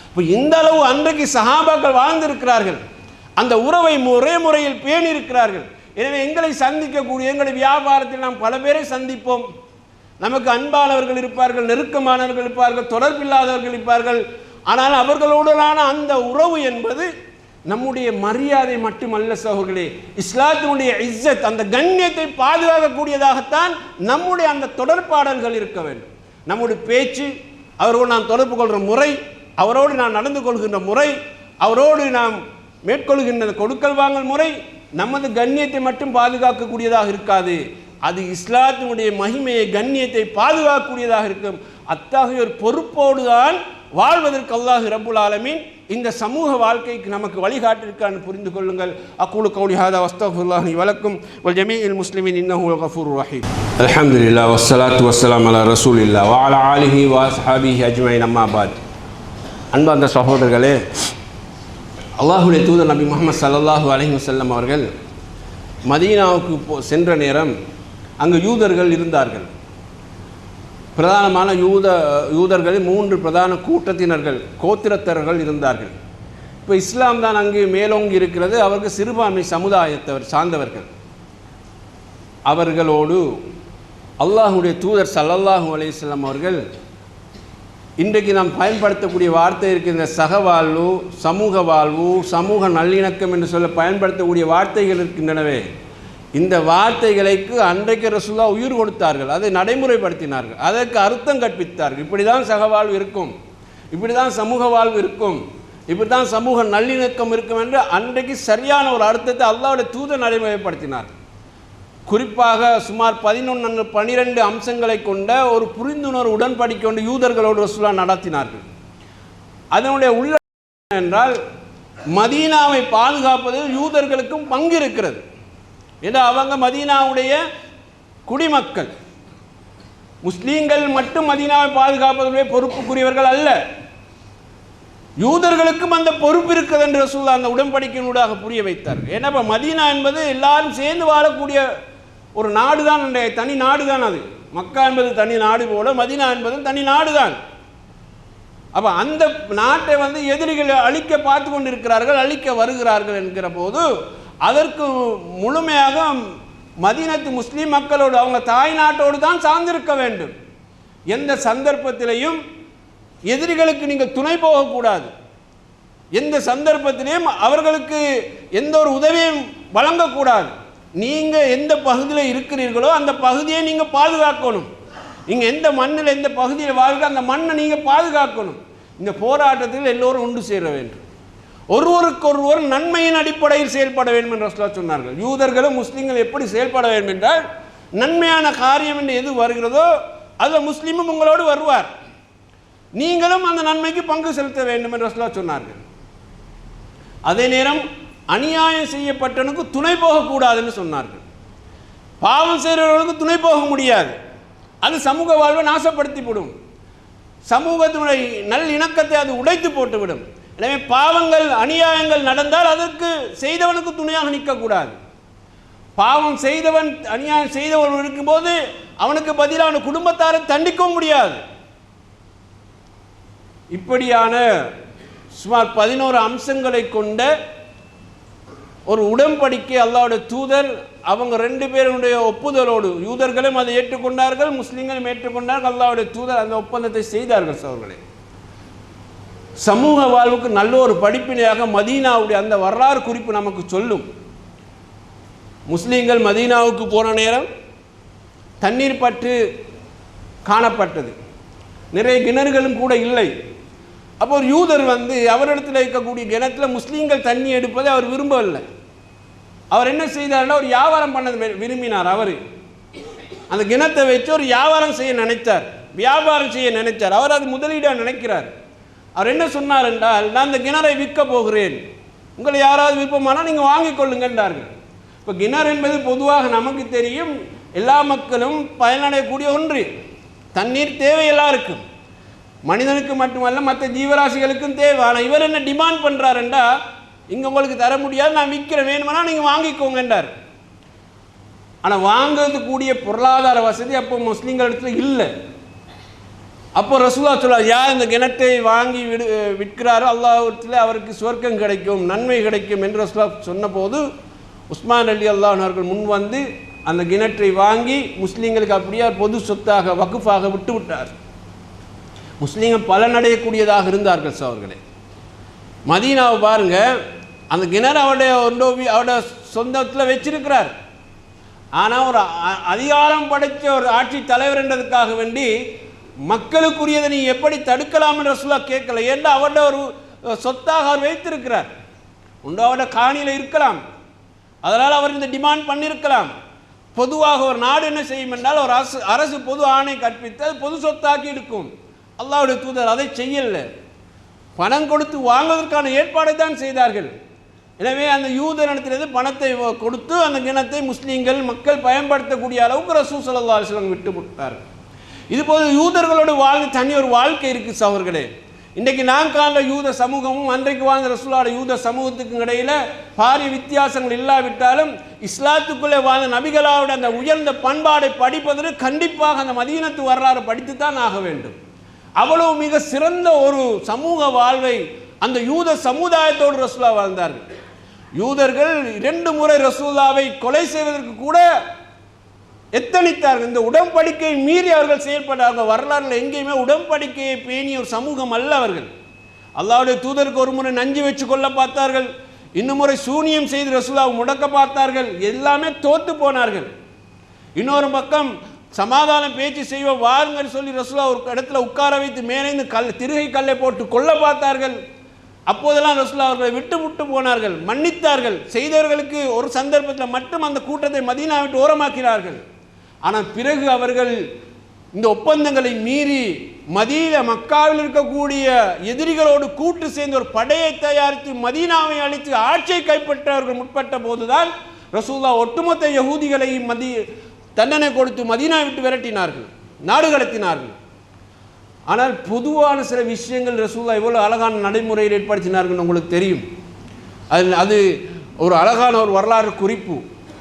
இப்போ இந்த அளவு அன்றைக்கு சஹாபாக்கள் வாழ்ந்திருக்கிறார்கள், அந்த உறவை முறையில் பேணி இருக்கிறார்கள். எனவே எங்களை சந்திக்கக்கூடிய எங்களுடைய வியாபாரத்தில் நாம் பல பேரை சந்திப்போம். நமக்கு அன்பானவர்கள் இருப்பார்கள், நெருக்கமானவர்கள் இருப்பார்கள், தொடர்பில்லாதவர்கள் இருப்பார்கள். ஆனால் அவர்களோடான அந்த உறவு என்பது நம்முடைய மரியாதை மட்டுமல்ல சகோதரர்களே, இஸ்லாத்தினுடைய இஸ்ஸத், அந்த கண்ணியத்தை பாதுகாக்கக்கூடியதாகத்தான் நம்முடைய அந்த தொடர்பாடல்கள் இருக்க வேண்டும். நம்முடைய பேச்சு, அவரோடு நாம் தொடர்பு கொள்கிற முறை, அவரோடு நாம் நடந்து கொள்கின்ற முறை, அவரோடு நாம் மேற்கொள்கின்ற கொடுக்கல் வாங்கல் முறை நமது கண்ணியத்தை மட்டும் பாதுகாக்கக்கூடியதாக இருக்காது, அது இஸ்லாத்தினுடைய மகிமையை கண்ணியத்தை பாதுகாக்கக்கூடியதாக இருக்கும். அத்தகைய ஒரு பொறுப்போடு தான் வாழ்வதற்கு அல்லாஹ் ரப்புல் ஆலமீன் இந்த சமூக வாழ்க்கைக்கு நமக்கு வழிகாட்டிருக்கான்னு புரிந்து கொள்ளுங்கள். அக்கூலு கௌலி ஹாதா வஸ்தக்ஃபிருல்லாஹ் லி வலக்கும் வல் ஜமீஇல் முஸ்லிமீன் இன்னஹு வல் கஃபூருர் ரஹீம். அல்ஹம்துலில்லாஹ் வஸ்ஸலாத்து வஸ்ஸலாமு அலா ரசூலில்லாஹ் வ அலா ஆலிஹி வ அஸ்ஹாபிஹி அஜ்மஈன். அம்மா பாத். அன்பார்ந்த சகோதரர்களே, அல்லாஹ்வுடைய தூதர் நபி முஹம்மது ஸல்லல்லாஹு அலைஹி வஸல்லம் அவர்கள் மதீனாவுக்கு சென்ற நேரம் அங்கு யூதர்கள் இருந்தார்கள். பிரதானமான யூதர்களில் 3 பிரதான கூட்டத்தினர்கள், கோத்திரத்தர்கள் இருந்தார்கள். இப்போ இஸ்லாம் தான் அங்கு மேலோங்கி இருக்கிறது, அவர்கள் சிறுபான்மை சமுதாயத்தவர் சார்ந்தவர்கள். அவர்களோடு அல்லாஹ்வுடைய தூதர் ஸல்லல்லாஹு அலைஹி வஸல்லம் அவர்கள் இன்றைக்கு நாம் பயன்படுத்தக்கூடிய வார்த்தை இருக்கின்ற சகவாழ்வு, சமூக வாழ்வு, சமூக நல்லிணக்கம் என்று சொல்ல பயன்படுத்தக்கூடிய வார்த்தைகள் இருக்கின்றனவே, இந்த வார்த்தைகளுக்கு அன்றைக்கு ரசூலுல்லாஹ் உயிர் கொடுத்தார்கள், அதை நடைமுறைப்படுத்தினார்கள், அதற்கு அர்த்தம் கற்பித்தார்கள். இப்படி தான் சகவாழ்வு இருக்கும், இப்படி தான் சமூக வாழ்வு இருக்கும், இப்படி தான் சமூக நல்லிணக்கம் இருக்கும் என்று அன்றைக்கு சரியான ஒரு அர்த்தத்தை அல்லாஹ்வுடைய தூதர் நடைமுறைப்படுத்தினார். குறிப்பாக சுமார் 11-12 அம்சங்களை கொண்ட ஒரு புரிந்துணர்வு உடன்படிக்கை கொண்டு யூதர்களோடு ரசூலுல்லாஹ் நடத்தினார்கள். அதனுடைய உள்ள என்றால், மதீனாவை பாதுகாப்பதில் யூதர்களுக்கும் பங்கு இருக்கிறது. ஏன்னா அவங்க மதீனாவுடைய குடிமக்கள், முஸ்லீம்கள் மட்டும் மதீனாவை பாதுகாப்பதுடைய பொறுப்புக்குரியவர்கள் அல்ல, யூதர்களுக்கும் அந்த பொறுப்பு இருக்குது என்று ரசூலுல்லாஹ் அந்த உடன்படிக்கையினூடாக புரிய வைத்தார். ஏன்னா இப்போ மதீனா என்பது எல்லாரும் சேர்ந்து வாழக்கூடிய ஒரு நாடு தான், தனி நாடு தான். அது மக்கா என்பது தனி நாடு போல மதீனா என்பது தனி நாடு தான். அப்போ அந்த நாட்டை எதிரிகள் அழிக்க பார்த்து கொண்டு இருக்கிறார்கள், அழிக்க வருகிறார்கள் என்கிற போது அதற்கு முழுமையாக மதீனத்து முஸ்லீம் மக்களோடு அவங்க தாய் நாட்டோடு தான் சார்ந்திருக்க வேண்டும். எந்த சந்தர்ப்பத்திலையும் எதிரிகளுக்கு நீங்கள் துணை போகக்கூடாது. எந்த சந்தர்ப்பத்திலையும் அவர்களுக்கு எந்த ஒரு உதவியும் வழங்கக்கூடாது. நீங்கள் எந்த பகுதியில் இருக்கிறீர்களோ அந்த பகுதியை நீங்கள் பாதுகாக்கணும். நீங்கள் எந்த மண்ணில் எந்த பகுதியில் வாழ்க அந்த மண்ணை நீங்கள் பாதுகாக்கணும். இந்த போராட்டத்தில் எல்லோரும் ஒன்று சேர வேண்டும். ஒருவருக்கொருவர் நன்மையின் அடிப்படையில் செயல்பட வேண்டும் என்று ரசூலுல்லாஹ் சொன்னார்கள். யூதர்களும் முஸ்லீம்கள் எப்படி செயல்பட வேண்டும் என்றால், நன்மையான காரியம் என்று எது வருகிறதோ அதில் முஸ்லீமும் உங்களோடு வருவார், நீங்களும் அந்த நன்மைக்கு பங்கு செலுத்த வேண்டும் என்று ரசூலுல்லாஹ் சொன்னார்கள். அதே நேரம் அநியாயம் செய்யப்பட்டவனுக்கு துணை போகக்கூடாதுன்னு சொன்னார்கள். பாவம் செய்கிறவர்களுக்கு துணை போக முடியாது, அது சமூக வாழ்வை நாசப்படுத்தி விடும், சமூகத்தினுடைய நல் இணக்கத்தை அது உடைத்து போட்டுவிடும். எனவே பாவங்கள் அநியாயங்கள் நடந்தால் அதற்கு செய்தவனுக்கு துணையாக நிற்கக்கூடாது. பாவம் செய்தவன் அநியாயம் செய்தவன் இருக்கும்போது அவனுக்கு பதிலான குடும்பத்தாரை தண்டிக்கவும் முடியாது. இப்படியான சுமார் 11 அம்சங்களை கொண்ட ஒரு உடன்படிக்கை அல்லாஹ்வுடைய தூதர் அவங்க 2 பேருடைய ஒப்புதலோடு, யூதர்களும் அதை ஏற்றுக்கொண்டார்கள், முஸ்லீம்களும் ஏற்றுக்கொண்டார்கள், அல்லாஹ்வுடைய தூதர் அந்த ஒப்பந்தத்தை செய்தார்கள். சகோதரர்களே, சமூக வாழ்வுக்கு நல்ல ஒரு படிப்பினையாக மதீனாவுடைய அந்த வரலாறு குறிப்பு நமக்கு சொல்லும். முஸ்லீம்கள் மதீனாவுக்கு போன நேரம் தண்ணீர் பற்று காணப்பட்டது, நிறைய கிணறுகளும் கூட இல்லை. அப்போ ஒரு யூதர் அவரிடத்தில் இருக்கக்கூடிய கிணத்துல முஸ்லீம்கள் தண்ணி எடுப்பதை அவர் விரும்பவில்லை. அவர் என்ன செய்தார்னா, ஒரு வியாபாரம் பண்ண விரும்பினார். அவர் அந்த கிணத்தை வச்சு ஒரு வியாபாரம் செய்ய நினைத்தார். அவர் அது முதலீடாக நினைக்கிறார். அவர் என்ன சொன்னார் என்றால், நான் இந்த கிணறை விற்க போகிறேன், உங்களை யாராவது விருப்பமானால் நீங்கள் வாங்கிக் கொள்ளுங்கன்றார்கள். இப்போ கிணறு என்பது பொதுவாக நமக்கு தெரியும், எல்லா மக்களும் பயனடையக்கூடிய ஒன்று. தண்ணீர் தேவை எல்லாருக்கும், மனிதனுக்கு மட்டுமல்ல மற்ற ஜீவராசிகளுக்கும் தேவை. ஆனால் இவர் என்ன டிமாண்ட் பண்ணுறாருண்டா, இங்கே உங்களுக்கு தர முடியாது, நான் விற்கிறேன், வேணுமானா நீங்கள் வாங்கிக்கோங்கன்றார். ஆனால் வாங்கிறதுக்கு கூடிய பொருளாதார வசதி அப்போ முஸ்லீம்களிடத்துல இல்லை. அப்போ ரசூலுல்லாஹ் சொல்றார், யார் இந்த கிணத்தை வாங்கி விற்கிறாரோ அல்லாஹ்விடத்தில் அவருக்கு சொர்க்கம் கிடைக்கும், நன்மை கிடைக்கும் என்று ரசூலுல்லாஹ் சொன்னபோது உஸ்மான் ரலியல்லாஹு அவர்கள் முன் வந்து அந்த கிணற்றை வாங்கி முஸ்லீம்களுக்கு அப்படியே பொது சொத்தாக வக்ஃபாக விட்டு விட்டார். முஸ்லீம்கள் பலனடையக்கூடியதாக இருந்தார்கள். அவர்களே, மதீனாவை பாருங்க, அந்த கிணறு அவருடைய சொந்தத்தில் வச்சிருக்கிறார். ஆனால் ஒரு அதிகாரம் படைத்த ஒரு ஆட்சி தலைவர் என்றதுக்காக வேண்டி மக்களுக்குரியதை நீ எப்படி தடுக்கலாம் என்று ரசூலுல்லாஹ் கேட்கல. ஏன்னா அவருடைய ஒரு சொத்தாக அவர் வைத்திருக்கிறார், உண்டு அவருடைய காணியில் இருக்கலாம், அதனால் அவர் இந்த டிமாண்ட் பண்ணியிருக்கலாம். பொதுவாக ஒரு நாடு என்ன செய்யும் என்றால், ஒரு அரசு பொது ஆணை கற்பித்து அது பொது சொத்தாக்கி இருக்கும். அல்லாஹ்வுடைய தூதர் அதை செய்யல, பணம் கொடுத்து வாங்குவதற்கான ஏற்பாடை தான் செய்தார்கள். எனவே அந்த யூதரிடத்திலிருந்து பணத்தை கொடுத்து அந்த கிணத்தை முஸ்லீம்கள் மக்கள் பயன்படுத்தக்கூடிய அளவுக்கு ரசூல் ஸல்லல்லாஹு அலைஹி வஸல்லம் விட்டு விட்டார்கள். இதுபோது யூதர்களோடு வாழ்ந்து தனி ஒரு வாழ்க்கை இருக்குது சகோதரர்களே. இன்றைக்கு நான் காண்ற யூத சமூகமும் அன்றைக்கு வாழ்ந்த ரசூலுல்லாஹ்வுடைய யூத சமூகத்துக்கும் இடையில் பாரிய வித்தியாசங்கள் இல்லாவிட்டாலும் இஸ்லாத்துக்குள்ளே வாழ்ந்த நபிகளாவுடைய அந்த உயர்ந்த பண்பாடை படிப்பதற்கு கண்டிப்பாக அந்த மதீனத்து வரலாறு படித்து தான் ஆக வேண்டும். அவ்வளவு மிக சிறந்த ஒரு சமூக வாழ்வை அந்த யூத சமுதாயத்தோடு ரசூலுல்லாஹ் வாழ்ந்தார்கள். யூதர்கள் 2 முறை ரசூலுல்லாஹ்வை கொலை செய்வதற்கு கூட எத்தனித்தார்கள். இந்த உடன்படிக்கையை மீறி அவர்கள் செயல்பட்டார்கள். வரலாறுல எங்கேயுமே உடன்படிக்கையை பேணிய ஒரு சமூகம் அல்ல அவர்கள். அல்லாஹ்வுடைய தூதருக்கு ஒரு முறை நஞ்சு வச்சு கொள்ள பார்த்தார்கள், இன்னும் முறை சூனியம் செய்து ரசூலுல்லாஹ்வை முடக்க பார்த்தார்கள், எல்லாமே தோத்து போனார்கள். இன்னொரு பக்கம் சமாதானம் பேச்சு செய்வோம் வாருங்கள் சொல்லி ரசூலுல்லாஹ் ஒரு இடத்துல உட்கார வைத்து மேலேந்து திருகை கல்லை போட்டு கொல்ல பார்த்தார்கள். அப்போதெல்லாம் ரசூலுல்லாஹ் அவர்களை விட்டு போனார்கள், மன்னித்தார்கள். செய்தவர்களுக்கு ஒரு சந்தர்ப்பத்தில் மட்டும் அந்த கூட்டத்தை மதீனா விட்டு ஓரமாக்கினார்கள். ஆனால் பிறகு அவர்கள் இந்த ஒப்பந்தங்களை மீறி மக்காவில் இருக்கக்கூடிய எதிரிகளோடு கூட்டு சேர்ந்து ஒரு படையை தயாரித்து மதீனாவை அழித்து ஆட்சியை கைப்பற்றவர்கள் முற்பட்ட போதுதான் ரசூலுல்லாஹ் ஒட்டுமொத்த யகூதிகளையும் தண்டனை கொடுத்து மதீனா விட்டு விரட்டினார்கள், நாடு கடத்தினார்கள். ஆனால் பொதுவான சில விஷயங்கள் ரசூலுல்லாஹ் எவ்வளோ அழகான நடைமுறையில் ஏற்படுத்தினார்கள் உங்களுக்கு தெரியும். அது ஒரு அழகான ஒரு வரலாறு குறிப்பு.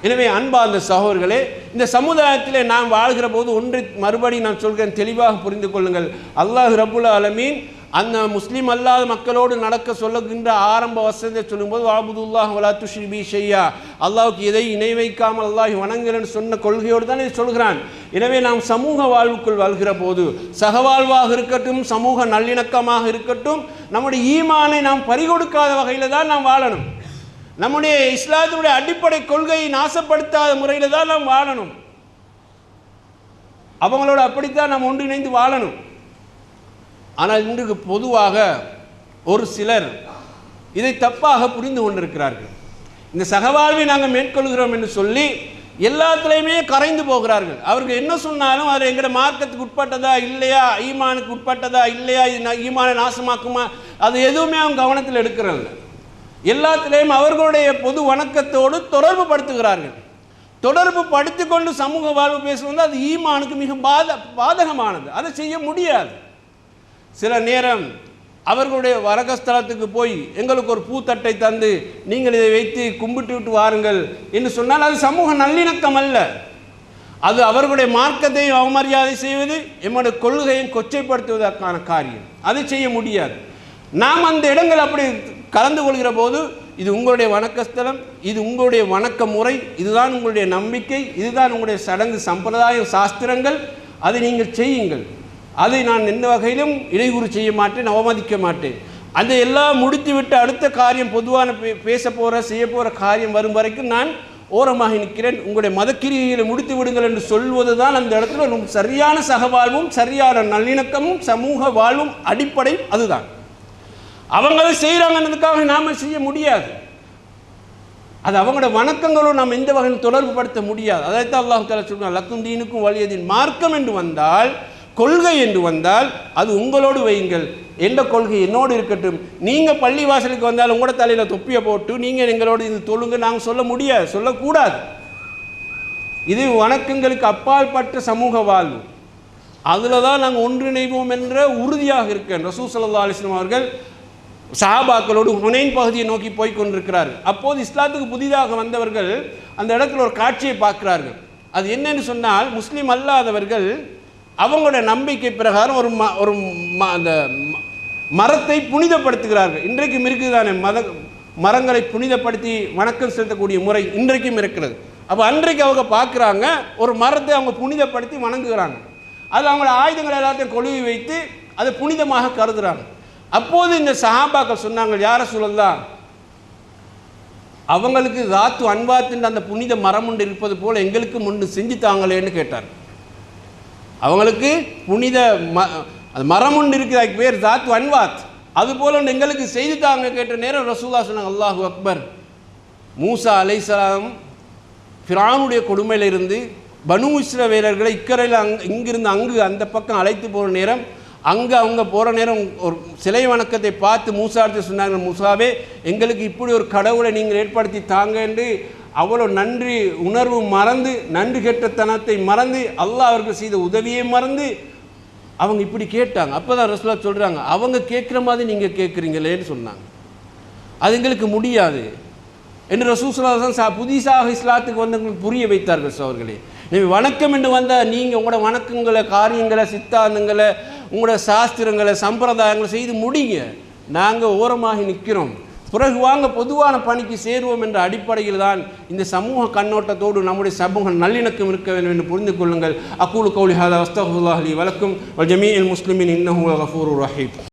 எனவே அன்பார்ந்த சகோதரர்களே, இந்த சமுதாயத்திலே நாம் வாழ்கிற போது ஒன்றை மறுபடியும் நான் சொல்கிறேன், தெளிவாக புரிந்து கொள்ளுங்கள். அல்லாஹ் ரப்புல் ஆலமீன் அந்த முஸ்லீம் அல்லாத மக்களோடு நடக்க சொல்லுகின்ற ஆரம்ப வசனத்தை சொல்லும்போது வாபுதுல்லாஹ் வலா துஷ்ரிகு பிஹி ஷையா, அல்லாஹ்வுக்கு எதை இணை வைக்காமல் அல்லாஹ் வணங்குகிறேன்னு சொன்ன கொள்கையோடு தான் இதை சொல்கிறான். எனவே நாம் சமூக வாழ்வுக்குள் வாழ்கிற போது சகவாழ்வாக இருக்கட்டும், சமூக நல்லிணக்கமாக இருக்கட்டும், நம்முடைய ஈமானை நாம் பறிகொடுக்காத வகையில் தான் நாம் வாழணும். நம்முடைய இஸ்லாத்தினுடைய அடிப்படை கொள்கையை நாசப்படுத்தாத முறையில் தான் நாம் வாழணும். அவங்களோட அப்படித்தான் நாம் ஒன்றிணைந்து வாழணும். ஆனால் இன்றைக்கு பொதுவாக ஒரு சிலர் இதை தப்பாக புரிந்து கொண்டிருக்கிறார்கள். இந்த சகவாழ்வை நாங்கள் மேற்கொள்கிறோம் என்று சொல்லி எல்லாத்துலேயுமே கரைந்து போகிறார்கள். அவர்கள் என்ன சொன்னாலும் அது எங்களோட மார்க்கத்துக்கு உட்பட்டதா இல்லையா, ஈமானுக்கு உட்பட்டதா இல்லையா, இது ஈமானை நாசமாக்குமா, அது எதுவுமே அவங்க கவனத்தில் எடுக்கிறது. எல்லாத்திலையும் அவர்களுடைய பொது வணக்கத்தோடு தொடர்பு படுத்துகிறார்கள். தொடர்பு படுத்தி கொண்டு சமூக வாழ்வு பேசுவது அது ஈமானுக்கு மிக பாதகமானது. அதை செய்ய முடியாது. சில நேரம் அவர்களுடைய வரகஸ்தலத்துக்கு போய் எங்களுக்கு ஒரு பூத்தட்டை தந்து நீங்கள் இதை வைத்து கும்பிட்டு விட்டு வாருங்கள் என்று சொன்னால் அது சமூக நல்லிணக்கம் அல்ல. அது அவர்களுடைய மார்க்கத்தை அவமரியாதை செய்வது, எம்முடைய கொள்கையை கொச்சைப்படுத்துவதற்கான காரியம். அதை செய்ய முடியாது. நாம் அந்த இடங்கள் அப்படி கலந்து கொள்கிற போது இது உங்களுடைய வணக்கஸ்தலம், இது உங்களுடைய வணக்க முறை, இதுதான் உங்களுடைய நம்பிக்கை, இதுதான் உங்களுடைய சடங்கு சம்பிரதாய சாஸ்திரங்கள், அதை நீங்கள் செய்யுங்கள். அதை நான் எந்த வகையிலும் இடையூறு செய்ய மாட்டேன், அவமதிக்க மாட்டேன். அதை எல்லாம் முடித்து விட்டு அடுத்த காரியம் பொதுவான பேச போகிற செய்ய போகிற காரியம் வரும் வரைக்கும் நான் ஓரமாக நிற்கிறேன், உங்களுடைய மதக்கிரிகைகளை முடித்து விடுங்கள் என்று சொல்வது தான் அந்த இடத்துல சரியான சகவாழ்வும் சரியான நல்லிணக்கமும் சமூக வாழ்வும் அடிப்படை. அதுதான் அவங்களை செய்கிறாங்கன்றதுக்காக நாம் செய்ய முடியாது. அது அவங்களோட வணக்கங்களோடு நாம் எந்த வகையில் தொடர்பு படுத்த முடியாது. அதைத்தான் அல்லாஹ் தஆலா சொல்றான், லக்கும் தீனுக்கும் வலியதீன். மார்க்கம் என்று வந்தால், கொள்கை என்று வந்தால் அது உங்களோடு வையுங்கள், எந்த கொள்கை என்னோடு இருக்கட்டும். நீங்கள் பள்ளி வாசலுக்கு வந்தால் உங்களோட தலையில் தொப்பியை போட்டு நீங்கள் எங்களோடு இது தொழுங்க நாங்கள் சொல்ல முடியாது, சொல்லக்கூடாது. இது வணக்கங்களுக்கு அப்பாற்பட்ட சமூக வாழ்வு. அதில் தான் நாங்கள் ஒன்றிணைவோம் என்ற உறுதியாக இருக்கேன். ரசூல் ஸல்லல்லாஹு அலைஹி வஸல்லம் அவர்கள் சஹாபாக்களோடு ஹுனைன் பகுதியை நோக்கி போய் கொண்டிருக்கிறார்கள். அப்போது இஸ்லாத்துக்கு புதிதாக வந்தவர்கள் அந்த இடத்துல ஒரு காட்சியை பார்க்கிறார்கள். அது என்னன்னு சொன்னால், முஸ்லீம் அல்லாதவர்கள் அவங்களோட நம்பிக்கை பிரகாரம் ஒரு அந்த மரத்தை புனிதப்படுத்துகிறார்கள். இன்றைக்கும் இருக்குது தானே மரங்களை புனிதப்படுத்தி வணக்கம் செலுத்தக்கூடிய முறை இன்றைக்கும் இருக்கிறது. அப்போ அன்றைக்கு அவங்க பார்க்குறாங்க, ஒரு மரத்தை அவங்க புனிதப்படுத்தி வணங்குகிறாங்க. அதில் அவங்களோட ஆயுதங்கள் எல்லாத்தையும் கொழுவி வைத்து அதை புனிதமாக கருதுகிறாங்க. அப்போது இந்த சஹாபாக்கள் சொன்னாங்க, யார சொல்லலாம், அவங்களுக்கு தாத்து அன்வாத்துன்ற அந்த புனித மரம் ஒன்று இருப்பது போல் எங்களுக்கு முன்னு செஞ்சு தாங்களேன்னு கேட்டார். அவங்களுக்கு புனித மரம் ஒன்று இருக்குது, அதுக்கு பேர் தாத்து அன்வாத், அதுபோல் ஒன்று எங்களுக்கு செய்து தாங்க கேட்ட நேரம் ரசூலுல்லாஹ் சொன்னாங்க, அல்லாஹு அக்பர். மூசா அலைஹிஸ்ஸலாம் ஃபிரௌனுடைய கொடுமையிலிருந்து பனு இஸ்ரவேலர்களை இக்கரையில் இங்கிருந்து அங்கு அந்த பக்கம் அழைத்து போகிற நேரம், அங்கே அவங்க போகிற நேரம் ஒரு சிலை வணக்கத்தை பார்த்து மூசாட்டு சொன்னாங்க, மூசாவே எங்களுக்கு இப்படி ஒரு கடவுளை நீங்கள் ஏற்படுத்தி தாங்க என்று அவ்வளோ நன்றி உணர்வு மறந்து, நன்றி கெட்டத்தனத்தை மறந்து, அல்லாஹ் அவர்கள் செய்த உதவியை மறந்து அவங்க இப்படி கேட்டாங்க. அப்போ தான் ரசூலுல்லாஹ் சொல்கிறாங்க, அவங்க கேட்குற மாதிரி நீங்கள் கேட்குறீங்களேன்னு சொன்னாங்க. அது எங்களுக்கு முடியாது என்று ரசூல் ஸல்லல்லாஹு அலைஹி வஸல்லம் புதிதாக இஸ்லாத்துக்கு வந்தவங்களுக்கு புரிய வைத்தார்கள். அவர்களே, நீங்கள் வணக்கம் என்று வந்தால் நீங்கள் உங்களோட வணக்கங்களை, காரியங்களை, சித்தாந்தங்களை, உங்களோட சாஸ்திரங்களை, சம்பிரதாயங்களை செய்து முடிங்க, நாங்கள் ஓரமாகி நிற்கிறோம், பிறகு வாங்க பொதுவான பணிக்கு சேருவோம் என்ற அடிப்படையில் தான் இந்த சமூக கண்ணோட்டத்தோடு நம்முடைய சமூக நல்லிணக்கம் இருக்க வேண்டும் என்று புரிந்து கொள்ளுங்கள். அக்கூலு கௌலி ஹாதா அஸ்தக்ஃபிருல்லாஹ் லி வலக்கும் வல் ஜமீஇல் முஸ்லிமீன் இன்னஹு கஃபூருர் ரஹீம்.